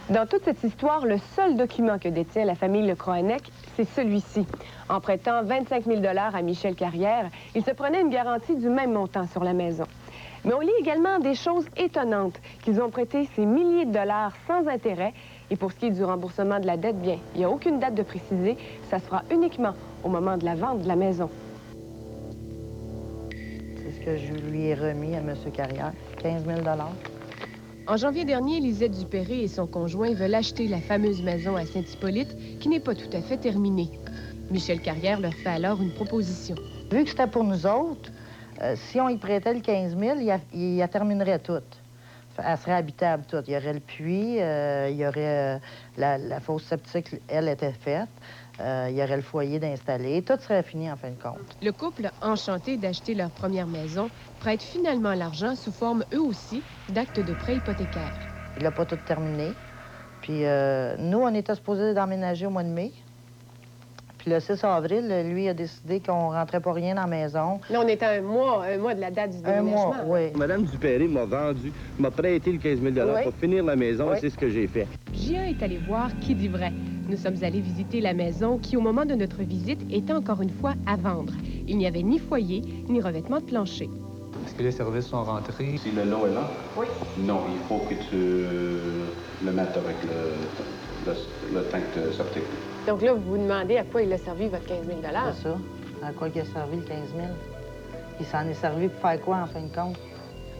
Speaker 16: Dans toute cette histoire, le seul document que détient la famille Lecroanec, c'est celui-ci. En prêtant 25 000 $ à Michel Carrière, il se prenait une garantie du même montant sur la maison. Mais on lit également des choses étonnantes, qu'ils ont prêté ces milliers de dollars sans intérêt. Et pour ce qui est du remboursement de la dette, bien, il n'y a aucune date de préciser. Ça se fera uniquement au moment de la vente de la maison.
Speaker 26: C'est ce que je lui ai remis à M. Carrière, 15 000 $.
Speaker 27: En janvier dernier, Lisette Dupéré et son conjoint veulent acheter la fameuse maison à Saint-Hippolyte, qui n'est pas tout à fait terminée. Michel Carrière leur fait alors une proposition.
Speaker 26: Vu que c'était pour nous autres, si on y prêtait le 15 000, il la terminerait toute. Elle serait habitable toute. Il y aurait le puits, il y aurait la fosse septique, elle était faite. Il y aurait le foyer d'installer. Tout serait fini en fin de compte.
Speaker 27: Le couple, enchanté d'acheter leur première maison, prête finalement l'argent sous forme, eux aussi, d'actes de prêt hypothécaire.
Speaker 26: Il n'a pas tout terminé. Puis nous, on était supposés d'emménager au mois de mai. Puis le 6 avril, lui a décidé qu'on rentrait pas rien dans la maison.
Speaker 24: Là, on est à un mois de la date du déménagement.
Speaker 26: Un mois, oui.
Speaker 29: Madame Dupéré m'a prêté le 15 000 $ pour finir la maison, et c'est ce que j'ai fait.
Speaker 27: Gian est allé voir qui dit vrai. Nous sommes allés visiter la maison qui, au moment de notre visite, était encore une fois à vendre. Il n'y avait ni foyer, ni revêtement de plancher.
Speaker 5: Est-ce que les services sont rentrés?
Speaker 8: Si le lot est là?
Speaker 24: Oui.
Speaker 8: Non, il faut que tu le mettes avec le tank de septique.
Speaker 24: Donc là, vous vous demandez à quoi il a servi votre 15 000 $.
Speaker 26: C'est ça. À quoi il a servi le 15 000? Il s'en est servi pour faire quoi, en fin de compte?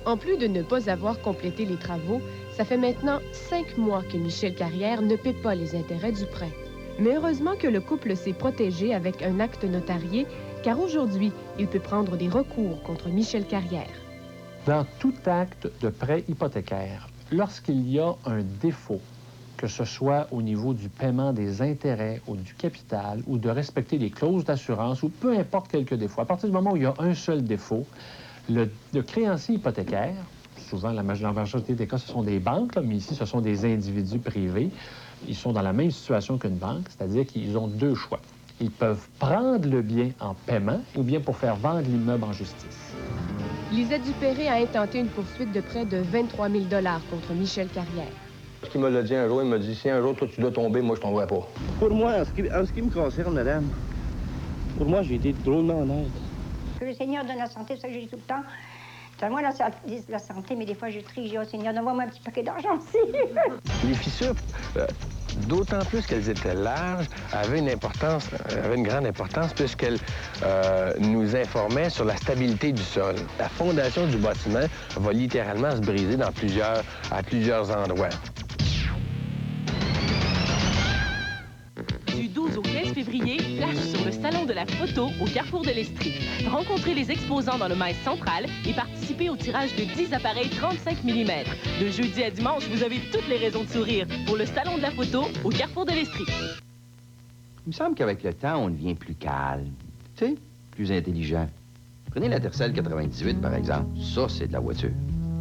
Speaker 27: En plus de ne pas avoir complété les travaux, ça fait maintenant 5 mois que Michel Carrière ne paie pas les intérêts du prêt. Mais heureusement que le couple s'est protégé avec un acte notarié, car aujourd'hui, il peut prendre des recours contre Michel Carrière.
Speaker 9: Dans tout acte de prêt hypothécaire, lorsqu'il y a un défaut, que ce soit au niveau du paiement des intérêts ou du capital, ou de respecter les clauses d'assurance, ou peu importe quelques défauts, à partir du moment où il y a un seul défaut, le créancier hypothécaire, souvent la majorité des cas, ce sont des banques, là, mais ici, ce sont des individus privés. Ils sont dans la même situation qu'une banque, c'est-à-dire qu'ils ont deux choix. Ils peuvent prendre le bien en paiement ou bien pour faire vendre l'immeuble en justice.
Speaker 27: Lisette Dupéré a intenté une poursuite de près de 23 000 $ contre Michel Carrière.
Speaker 28: Qui me l'a dit un jour, il m'a dit, si un jour, toi, tu dois tomber, moi, je tomberai pas.
Speaker 29: Pour moi, en ce qui me concerne, madame, pour moi, j'ai été drôlement honnête.
Speaker 17: Que le Seigneur donne la santé, c'est ça que je dis tout le temps. Donne-moi la santé, mais des fois, je trie, je dis, oh Seigneur, donne-moi un petit paquet d'argent aussi.
Speaker 28: Les fissures, d'autant plus qu'elles étaient larges, avaient une grande importance puisqu'elles nous informaient sur la stabilité du sol. La fondation du bâtiment va littéralement se briser à plusieurs endroits.
Speaker 2: Du 12 au 15 février, flash sur le Salon de la photo au Carrefour de l'Estrie. Rencontrez les exposants dans le Maïs central et participez au tirage de 10 appareils 35 mm. De jeudi à dimanche, vous avez toutes les raisons de sourire pour le Salon de la photo au Carrefour de l'Estrie.
Speaker 4: Il me semble qu'avec le temps, on devient plus calme, tu sais, plus intelligent. Prenez la Tercel 98, par exemple. Ça, c'est de la voiture.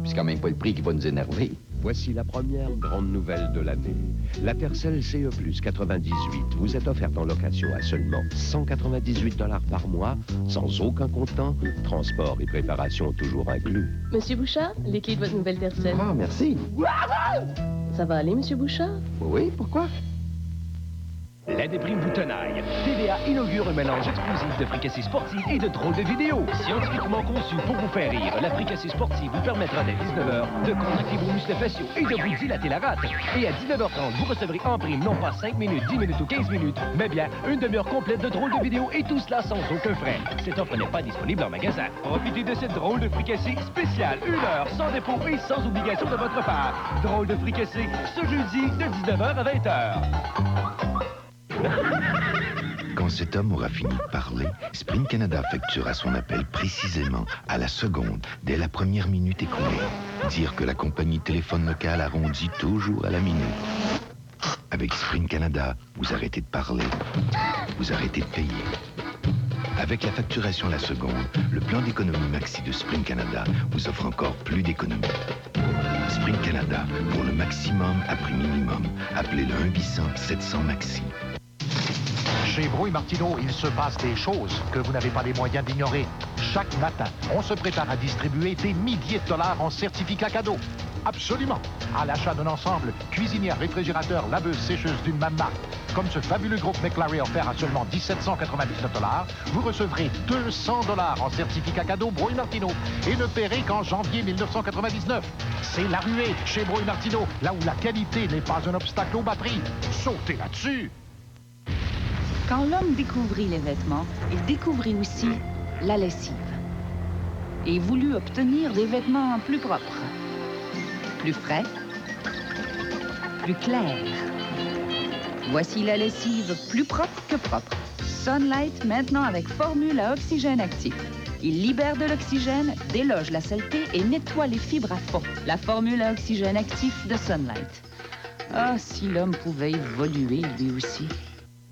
Speaker 4: Puis c'est quand même pas le prix qui va nous énerver.
Speaker 15: Voici la première grande nouvelle de l'année. La Tercel CE+ 98 vous est offerte en location à seulement 198 $ par mois, sans aucun comptant, transport et préparation toujours inclus.
Speaker 27: Monsieur Bouchard, les clés de votre nouvelle Tercel.
Speaker 4: Ah, merci.
Speaker 27: Ça va aller, Monsieur Bouchard?
Speaker 4: Oui, pourquoi?
Speaker 6: La déprime vous tenaille. TVA inaugure un mélange exclusif de fricassés sportifs et de drôles de vidéos. Scientifiquement conçu pour vous faire rire, la fricassée sportive vous permettra dès 19h de contracter vos muscles faciaux et de vous dilater la rate. Et à 19h30, vous recevrez en prime non pas 5 minutes, 10 minutes ou 15 minutes, mais bien une demi-heure complète de drôles de vidéos et tout cela sans aucun frais. Cette offre n'est pas disponible en magasin. Profitez de cette drôle de fricassée spéciale, 1 heure sans dépôt et sans obligation de votre part. Drôle de fricassée ce jeudi de 19h à 20h.
Speaker 15: Quand cet homme aura fini de parler, Sprint Canada facturera son appel précisément à la seconde, dès la première minute écoulée. Dire que la compagnie de téléphone locale arrondit toujours à la minute. Avec Sprint Canada, vous arrêtez de parler, vous arrêtez de payer. Avec la facturation à la seconde, le plan d'économie Maxi de Sprint Canada vous offre encore plus d'économies. Sprint Canada, pour le maximum à prix minimum, appelez le 1-800-700-MAXI.
Speaker 10: Chez Brouille Martineau, il se passe des choses que vous n'avez pas les moyens d'ignorer. Chaque matin, on se prépare à distribuer des milliers de dollars en certificats cadeaux. Absolument. À l'achat d'un ensemble, cuisinière, réfrigérateur, laveuse, sécheuse d'une même marque, comme ce fabuleux groupe McLaren offert à seulement 1 799 $, vous recevrez 200 $ en certificats cadeaux Brouille Martineau et ne paierez qu'en janvier 1999. C'est la ruée chez Brouille Martineau, là où la qualité n'est pas un obstacle au bas prix. Sautez là-dessus!
Speaker 18: Quand l'homme découvrit les vêtements, il découvrit aussi la lessive et voulut obtenir des vêtements plus propres, plus frais, plus clairs. Voici la lessive plus propre que propre. Sunlight maintenant avec formule à oxygène actif. Il libère de l'oxygène, déloge la saleté et nettoie les fibres à fond. La formule à oxygène actif de Sunlight. Ah, si l'homme pouvait évoluer lui aussi.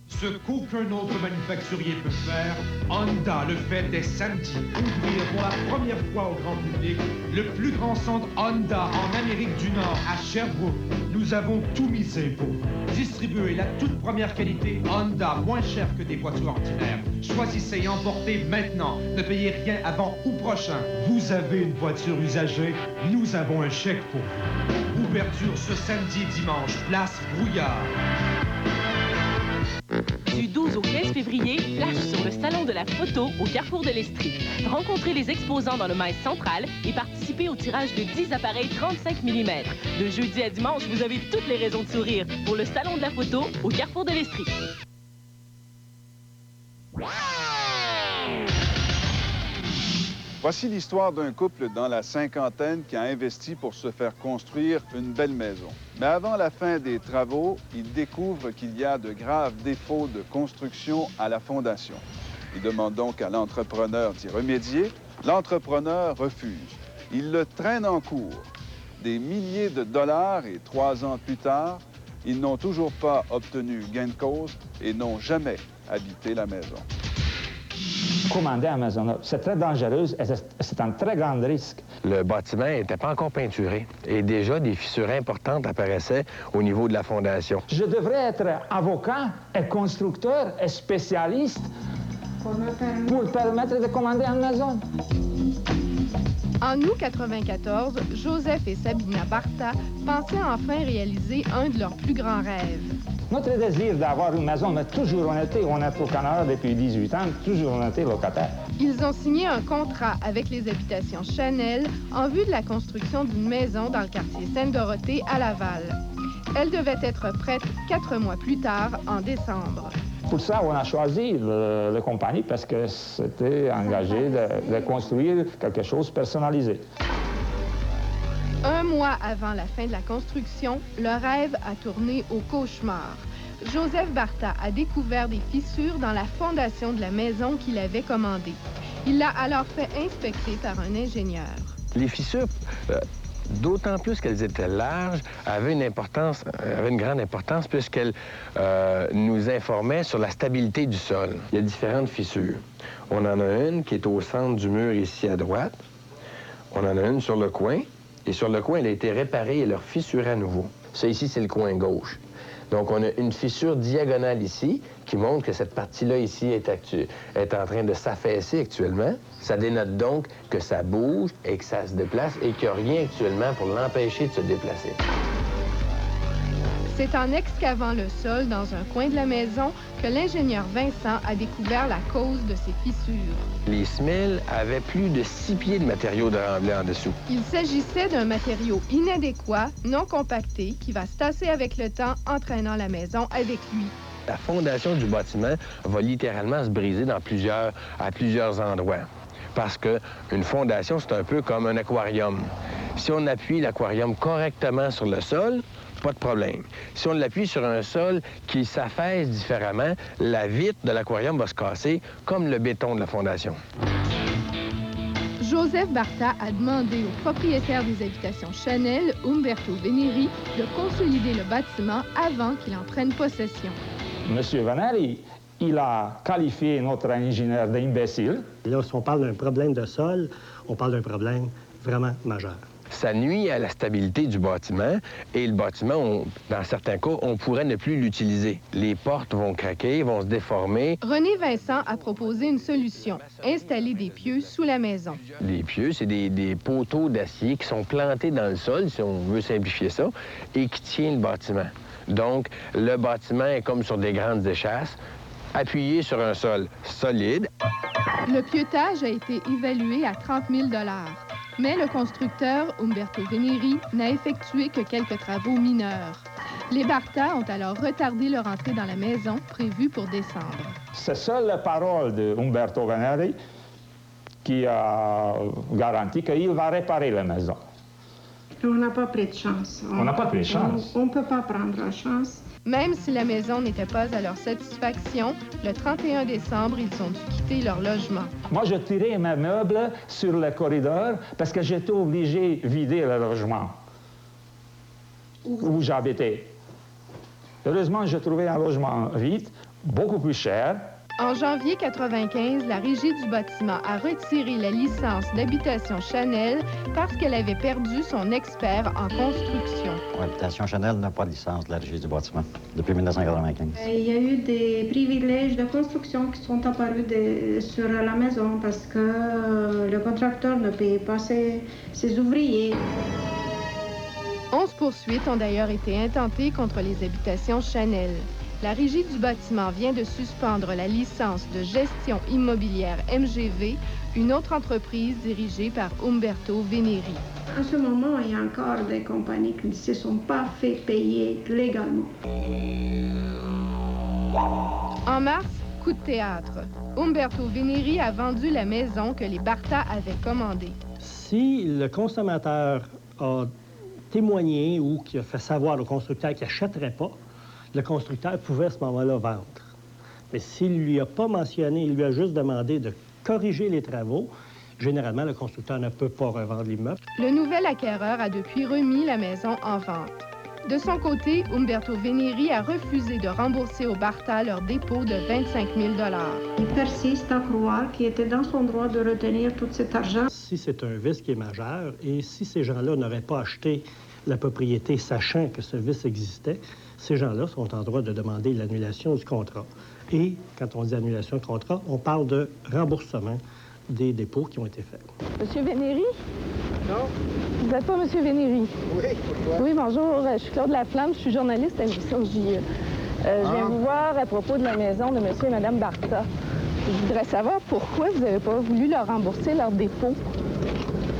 Speaker 11: Ce qu'aucun autre manufacturier peut faire, Honda le fait dès samedi. Ouvrir pour la première fois au grand public le plus grand centre Honda en Amérique du Nord, à Sherbrooke. Nous avons tout misé pour vous. Distribuer la toute première qualité Honda, moins cher que des voitures ordinaires. Choisissez et emportez maintenant. Ne payez rien avant août prochain. Vous avez une voiture usagée, nous avons un chèque pour vous. Ouverture ce samedi et dimanche, place Brouillard.
Speaker 2: Du 12 au 15 février, flash sur le Salon de la photo au Carrefour de l'Estrie. Rencontrez les exposants dans le Maïs central et participez au tirage de 10 appareils 35 mm. De jeudi à dimanche, vous avez toutes les raisons de sourire pour le Salon de la photo au Carrefour de l'Estrie.
Speaker 14: Voici l'histoire d'un couple dans la cinquantaine qui a investi pour se faire construire une belle maison. Mais avant la fin des travaux, ils découvrent qu'il y a de graves défauts de construction à la fondation. Ils demandent donc à l'entrepreneur d'y remédier. L'entrepreneur refuse. Il le traîne en cours. Des milliers de dollars et 3 ans plus tard, ils n'ont toujours pas obtenu gain de cause et n'ont jamais habité la maison.
Speaker 19: Commander à Amazon, c'est très dangereux et c'est un très grand risque.
Speaker 28: Le bâtiment n'était pas encore peinturé et déjà des fissures importantes apparaissaient au niveau de la fondation.
Speaker 19: Je devrais être avocat et constructeur et spécialiste pour permettre de commander à Amazon.
Speaker 27: En août 1994, Joseph et Sabina Barta pensaient enfin réaliser un de leurs plus grands rêves.
Speaker 19: Notre désir d'avoir une maison, mais toujours on était au Canada depuis 18 ans, toujours on était locataire.
Speaker 27: Ils ont signé un contrat avec les habitations Chanel en vue de la construction d'une maison dans le quartier Sainte-Dorothée à Laval. Elle devait être prête 4 mois plus tard, en décembre.
Speaker 19: Pour ça, on a choisi la compagnie parce que c'était engagé de construire quelque chose de personnalisé.
Speaker 27: Un mois avant la fin de la construction, le rêve a tourné au cauchemar. Joseph Barta a découvert des fissures dans la fondation de la maison qu'il avait commandée. Il l'a alors fait inspecter par un ingénieur.
Speaker 28: Les fissures, d'autant plus qu'elles étaient larges, avaient une grande importance puisqu'elles nous informaient sur la stabilité du sol. Il y a différentes fissures. On en a une qui est au centre du mur ici à droite. On en a une sur le coin. Et sur le coin, elle a été réparée et leur fissurée à nouveau. Ça ici, c'est le coin gauche. Donc, on a une fissure diagonale ici qui montre que cette partie-là ici est en train de s'affaisser actuellement. Ça dénote donc que ça bouge et que ça se déplace et qu'il n'y a rien actuellement pour l'empêcher de se déplacer.
Speaker 27: C'est en excavant le sol dans un coin de la maison que l'ingénieur Vincent a découvert la cause de ces fissures.
Speaker 28: Les semelles avaient plus de 6 pieds de matériau de remblai en dessous.
Speaker 27: Il s'agissait d'un matériau inadéquat, non compacté, qui va se tasser avec le temps, entraînant la maison avec lui.
Speaker 28: La fondation du bâtiment va littéralement se briser à plusieurs endroits. Parce qu'une fondation, c'est un peu comme un aquarium. Si on appuie l'aquarium correctement sur le sol, pas de problème. Si on l'appuie sur un sol qui s'affaisse différemment, la vitre de l'aquarium va se casser comme le béton de la fondation.
Speaker 27: Joseph Barta a demandé au propriétaire des habitations Chanel, Umberto Veneri, de consolider le bâtiment avant qu'il en prenne possession.
Speaker 19: Monsieur Veneri, il a qualifié notre ingénieur d'imbécile.
Speaker 1: Là, si on parle d'un problème de sol, on parle d'un problème vraiment majeur.
Speaker 28: Ça nuit à la stabilité du bâtiment et le bâtiment, dans certains cas, on pourrait ne plus l'utiliser. Les portes vont craquer, vont se déformer.
Speaker 27: René Vincent a proposé une solution, installer des pieux sous la maison.
Speaker 28: Les pieux, c'est des poteaux d'acier qui sont plantés dans le sol, si on veut simplifier ça, et qui tiennent le bâtiment. Donc, le bâtiment est comme sur des grandes échasses, appuyé sur un sol solide.
Speaker 27: Le pieutage a été évalué à 30 000 $. Mais le constructeur, Umberto Veneri, n'a effectué que quelques travaux mineurs. Les Barta ont alors retardé leur entrée dans la maison, prévue pour décembre.
Speaker 19: C'est seule la parole d'Umberto Veneri qui a garanti qu'il va réparer la maison.
Speaker 3: On n'a pas pris de chance.
Speaker 19: On n'a pas pris de chance.
Speaker 3: On ne peut pas prendre la chance.
Speaker 27: Même si la maison n'était pas à leur satisfaction, le 31 décembre, ils ont dû quitter leur logement.
Speaker 19: Moi, je tirais mes meubles sur le corridor parce que j'étais obligé de vider le logement où j'habitais. Heureusement, j'ai trouvé un logement vide, beaucoup plus cher.
Speaker 27: En janvier 1995, la Régie du bâtiment a retiré la licence d'habitation Chanel parce qu'elle avait perdu son expert en construction.
Speaker 7: L'habitation Chanel n'a pas de licence de la Régie du bâtiment depuis 1995.
Speaker 3: Il y a eu des privilèges de construction qui sont apparus sur la maison parce que le contracteur ne payait pas ses ouvriers.
Speaker 27: 11 poursuites ont d'ailleurs été intentées contre les habitations Chanel. La Régie du bâtiment vient de suspendre la licence de gestion immobilière MGV, une autre entreprise dirigée par Umberto Veneri.
Speaker 3: En ce moment, il y a encore des compagnies qui ne se sont pas fait payer légalement.
Speaker 27: En mars, coup de théâtre. Umberto Veneri a vendu la maison que les Barta avaient commandée.
Speaker 1: Si le consommateur a témoigné ou qui a fait savoir au constructeur qu'il n'achèterait pas, le constructeur pouvait à ce moment-là vendre. Mais s'il ne lui a pas mentionné, il lui a juste demandé de corriger les travaux, généralement, le constructeur ne peut pas revendre l'immeuble.
Speaker 27: Le nouvel acquéreur a depuis remis la maison en vente. De son côté, Umberto Veneri a refusé de rembourser aux Barta leur dépôt de 25 000 $.
Speaker 3: Il persiste à croire qu'il était dans son droit de retenir tout cet argent.
Speaker 1: Si c'est un vice qui est majeur et si ces gens-là n'auraient pas acheté la propriété sachant que ce vice existait, ces gens-là sont en droit de demander l'annulation du contrat. Et quand on dit annulation de contrat, on parle de remboursement des dépôts qui ont été faits.
Speaker 5: Monsieur Vénéry?
Speaker 14: Non.
Speaker 5: Vous n'êtes pas Monsieur Vénéry?
Speaker 14: Oui, pourquoi?
Speaker 5: Oui, bonjour. Je suis Claude Laflamme. Je suis journaliste à l'émission JE. Je viens vous voir à propos de la maison de Monsieur et Madame Barta. Je voudrais savoir pourquoi vous n'avez pas voulu leur rembourser leur dépôt.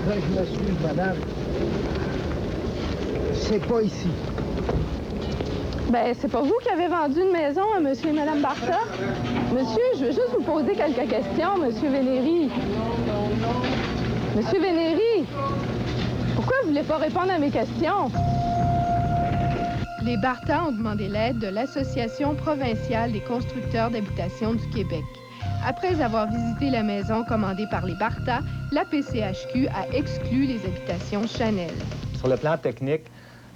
Speaker 12: Ben, je m'excuse, madame. C'est pas ici.
Speaker 5: Ben, c'est pas vous qui avez vendu une maison à Monsieur et Madame Barta? Monsieur, je veux juste vous poser quelques questions, Monsieur Vénéry. Monsieur Vénéry, pourquoi vous voulez pas répondre à mes questions?
Speaker 27: Les Barta ont demandé l'aide de l'Association provinciale des constructeurs d'habitations du Québec. Après avoir visité la maison commandée par les Barta, la PCHQ a exclu les habitations Chanel.
Speaker 13: Sur le plan technique,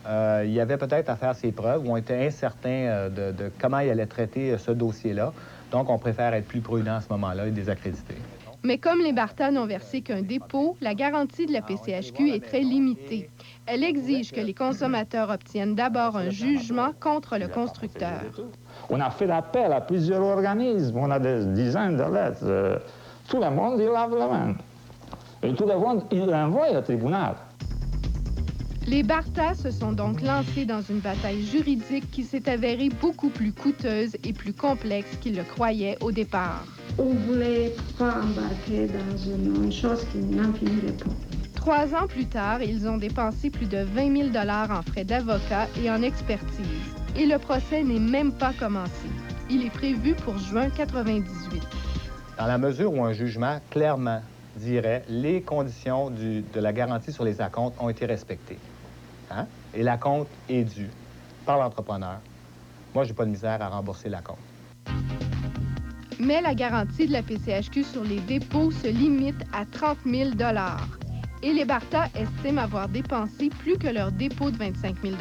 Speaker 13: il y avait peut-être à faire ses preuves ou on était incertain de comment il allait traiter ce dossier-là. Donc, on préfère être plus prudent à ce moment-là et désaccréditer.
Speaker 27: Mais comme les Barta n'ont versé qu'un dépôt, la garantie de la PCHQ est très limitée. Elle exige que les consommateurs obtiennent d'abord un jugement contre le constructeur.
Speaker 19: On a fait appel à plusieurs organismes, on a des dizaines de lettres. Tout le monde, il lave la main. Et tout le monde, il l'envoie au tribunal.
Speaker 27: Les Barta se sont donc lancés dans une bataille juridique qui s'est avérée beaucoup plus coûteuse et plus complexe qu'ils le croyaient au départ.
Speaker 3: On ne voulait pas embarquer dans une chose qui n'en finirait pas.
Speaker 27: 3 ans plus tard, ils ont dépensé plus de 20 000 $ en frais d'avocat et en expertise. Et le procès n'est même pas commencé. Il est prévu pour juin 98.
Speaker 13: Dans la mesure où un jugement clairement dirait les conditions de la garantie sur les acomptes ont été respectées. Hein? Et l'acompte est dû par l'entrepreneur. Moi, j'ai pas de misère à rembourser l'acompte.
Speaker 27: Mais la garantie de la PCHQ sur les dépôts se limite à 30 000 $. Et les Barta estiment avoir dépensé plus que leur dépôt de 25 000 $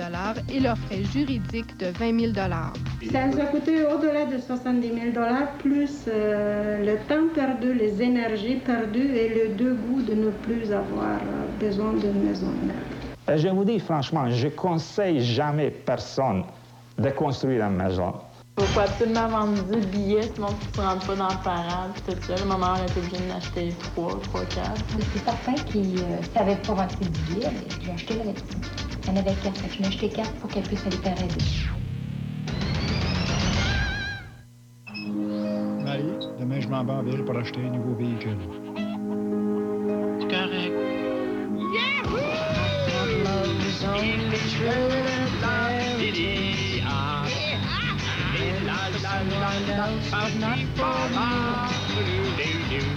Speaker 27: et leurs frais juridiques de 20 000 $.
Speaker 3: Ça nous a coûté au-delà de 70 000 $, plus le temps perdu, les énergies perdues et le dégoût de ne plus avoir besoin d'une maison neuve.
Speaker 19: Je vous dis franchement, je conseille jamais personne de construire une maison.
Speaker 16: Il faut absolument vendre 10 billets, sinon tu ne rentres pas dans le parent, puis tout ça. Maman, on était obligé d'en acheter 3, 4.
Speaker 17: C'est certain qu'ils ne savaient pas vendre ses billets, mais j'ai acheté la lettre. Il y en avait 4, fait que je m'ai acheté 4 pour qu'elle puisse aller faire aider.
Speaker 12: Marie, demain, je m'en vais en ville pour acheter un nouveau véhicule.
Speaker 16: C'est correct.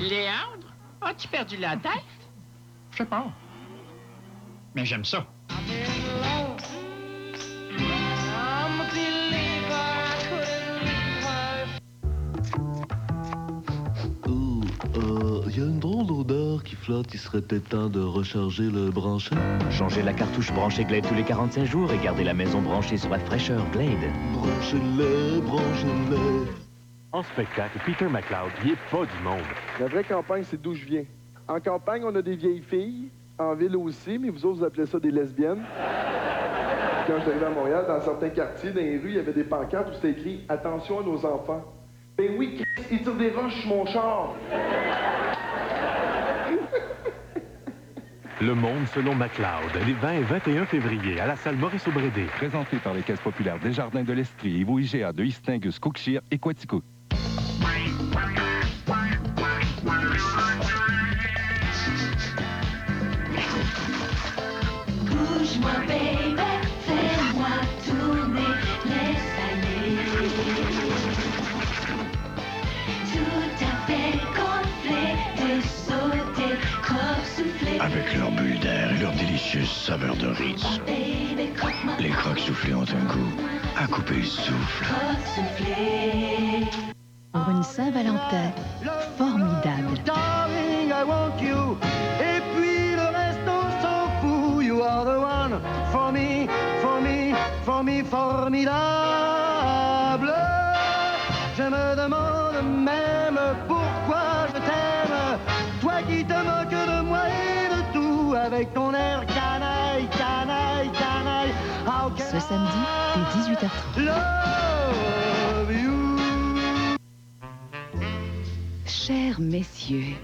Speaker 20: Léandre, as-tu perdu la tête?
Speaker 12: Je sais pas. Mais j'aime ça.
Speaker 21: Il y a une drôle d'odeur qui flotte. Il serait peut-être temps de recharger le branchet.
Speaker 6: Changez la cartouche branchée Glade tous les 45 jours et gardez la maison branchée sur la fraîcheur Glade.
Speaker 21: Branchez-les, branchez-les.
Speaker 6: En spectacle, Peter McLeod, il est pas du monde.
Speaker 22: La vraie campagne, c'est d'où je viens. En campagne, on a des vieilles filles. En ville aussi, mais vous autres, vous appelez ça des lesbiennes. Quand je suis arrivé à Montréal, dans certains quartiers, dans les rues, il y avait des pancartes où c'était écrit « Attention à nos enfants ». Ben oui, Christ, ils tirent des roches sur mon char.
Speaker 6: Le Monde selon McLeod, les 20 et 21 février à la salle Maurice-Aubrédé.
Speaker 23: Présenté par les Caisses populaires Desjardins de l'Estrie et vos IGA de Istingus, Cookshire et Quaticook.
Speaker 25: Bouge-moi, baby, fais-moi tourner, laisse aller. Tout à fait gonflé, de sauter, corps soufflé.
Speaker 15: Avec leur bulle d'air et leur délicieuse saveur de Ritz. Les crocs soufflés ont un goût à couper le souffle.
Speaker 18: Pour une Saint-Valentin formidable.
Speaker 21: Darling, I want you. Et puis le reste, on s'en fout. You are the one for me, for me, for me, formidable. Je me demande même pourquoi je t'aime. Toi qui te moques de moi et de tout, avec ton air canaille, canaille, canaille.
Speaker 18: Ce samedi, dès 18h30.
Speaker 21: Love you.
Speaker 18: Chers messieurs,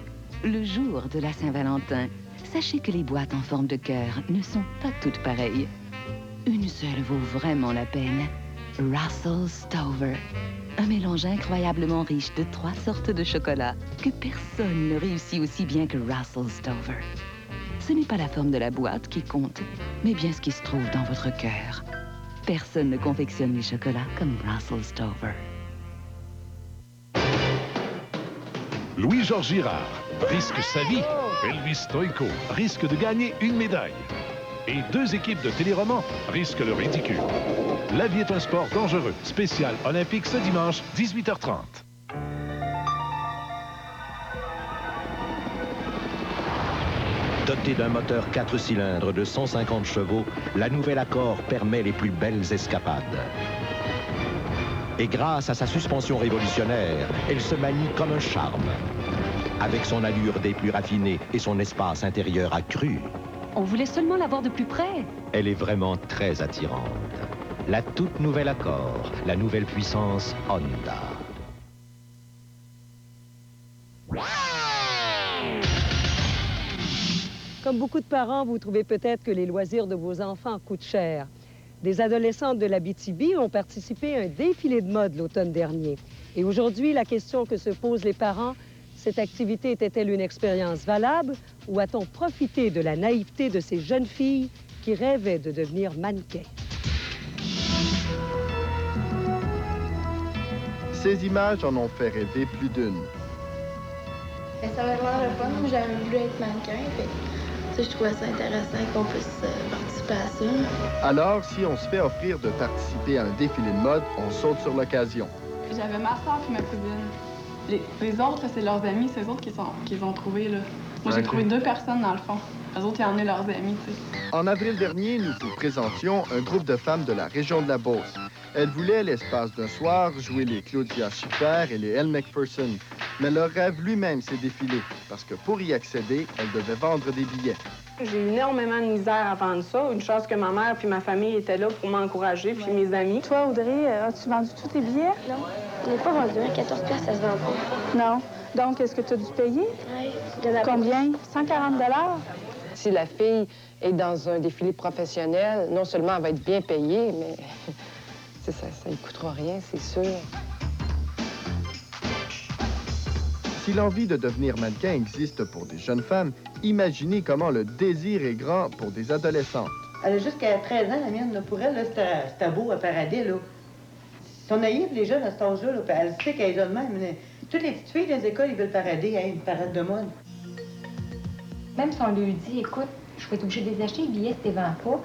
Speaker 18: le jour de la Saint-Valentin, sachez que les boîtes en forme de cœur ne sont pas toutes pareilles. Une seule vaut vraiment la peine. Russell Stover. Un mélange incroyablement riche de 3 sortes de chocolat que personne ne réussit aussi bien que Russell Stover. Ce n'est pas la forme de la boîte qui compte, mais bien ce qui se trouve dans votre cœur. Personne ne confectionne les chocolats comme Russell Stover.
Speaker 2: Louis-Georges Girard risque sa vie. Elvis Stoïko risque de gagner une médaille. Et 2 équipes de téléromans risquent le ridicule. La vie est un sport dangereux. Spécial olympique ce dimanche, 18h30.
Speaker 4: Dotée d'un moteur 4 cylindres de 150 chevaux, la nouvelle Accord permet les plus belles escapades. Et grâce à sa suspension révolutionnaire, elle se manie comme un charme. Avec son allure des plus raffinés et son espace intérieur accru,
Speaker 18: On voulait seulement la voir de plus près.
Speaker 4: elle est vraiment très attirante. La toute nouvelle Accord, la nouvelle puissance Honda.
Speaker 8: Comme beaucoup de parents, vous trouvez peut-être que les loisirs de vos enfants coûtent cher. Des adolescentes de l'Abitibi ont participé à un défilé de mode l'automne dernier. Et aujourd'hui, la question que se posent les parents, cette activité était-elle une expérience valable ou a-t-on profité de la naïveté de ces jeunes filles qui rêvaient de devenir mannequins?
Speaker 9: Ces images en ont fait rêver plus d'une.
Speaker 16: Ça avait l'air le fun. Moi, j'avais voulu être mannequin. Je trouvais ça intéressant qu'on puisse participer à ça.
Speaker 9: Alors, si on se fait offrir de participer à un défilé de mode, on saute sur l'occasion.
Speaker 10: J'avais ma soeur et ma cousine. Les autres, c'est leurs amis, c'est eux autres qu'ils ont trouvés, là. Moi, j'ai trouvé 2 personnes, dans le fond. Eux autres, ils ont emmené leurs amis, tu sais.
Speaker 9: En avril dernier, nous vous présentions un groupe de femmes de la région de la Beauce. Elles voulaient, l'espace d'un soir, jouer les Claudia Schiffer et les Elle Macpherson. Mais leur rêve lui-même s'est défilé, parce que pour y accéder, elles devaient vendre des billets.
Speaker 10: J'ai eu énormément de misère à vendre ça. Une chance que ma mère puis ma famille étaient là pour m'encourager, puis mes amis. Toi, Audrey, as-tu vendu tous tes billets?
Speaker 16: Non. Je n'ai pas vendu. À 14 piastres, ça se vend pas.
Speaker 10: Non. Donc, est-ce que tu as dû payer?
Speaker 16: Oui.
Speaker 10: Combien? 140 $?
Speaker 11: Si la fille est dans un défilé professionnel, non seulement elle va être bien payée, mais ça ne coûtera rien, c'est sûr.
Speaker 9: Si l'envie de devenir mannequin existe pour des jeunes femmes, imaginez comment le désir est grand pour des adolescentes.
Speaker 24: Elle a jusqu'à 13 ans, la mienne. Là. Pour elle, là, c'était beau à parader. Là. Ils sont naïfs, les jeunes, à cet âge-là. Là, elle sait qu'elle est de même. Toutes les petites filles des écoles, ils veulent parader. Une parade de mode.
Speaker 26: Même si on lui dit, écoute, je vais être obligée de les acheter, les billets, si tu les vends pas,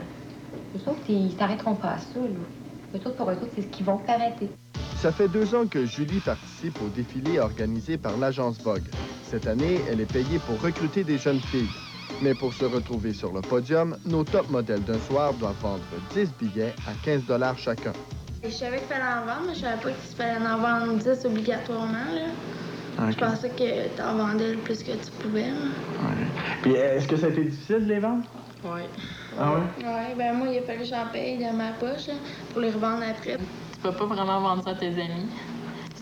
Speaker 26: eux autres, ils s'arrêteront pas à ça. Là. Eux autres, pour eux autres, c'est ce qu'ils vont parader.
Speaker 9: Ça fait 2 ans que Julie participe au défilé organisé par l'agence Vogue. Cette année, elle est payée pour recruter des jeunes filles. Mais pour se retrouver sur le podium, nos top modèles d'un soir doivent vendre 10 billets à 15 $ chacun.
Speaker 16: Je savais qu'il fallait en vendre, mais je savais pas qu'il fallait en vendre 10 obligatoirement. Là.
Speaker 22: Okay.
Speaker 16: Je pensais que tu en vendais le plus que tu pouvais.
Speaker 22: Ouais. Puis est-ce que ça a été difficile de les vendre?
Speaker 16: Oui.
Speaker 22: Ah ouais?
Speaker 16: Oui, ben moi, il a fallu que j'en paye dans ma poche là, pour les revendre après.
Speaker 10: Tu peux pas vraiment vendre ça à tes amis.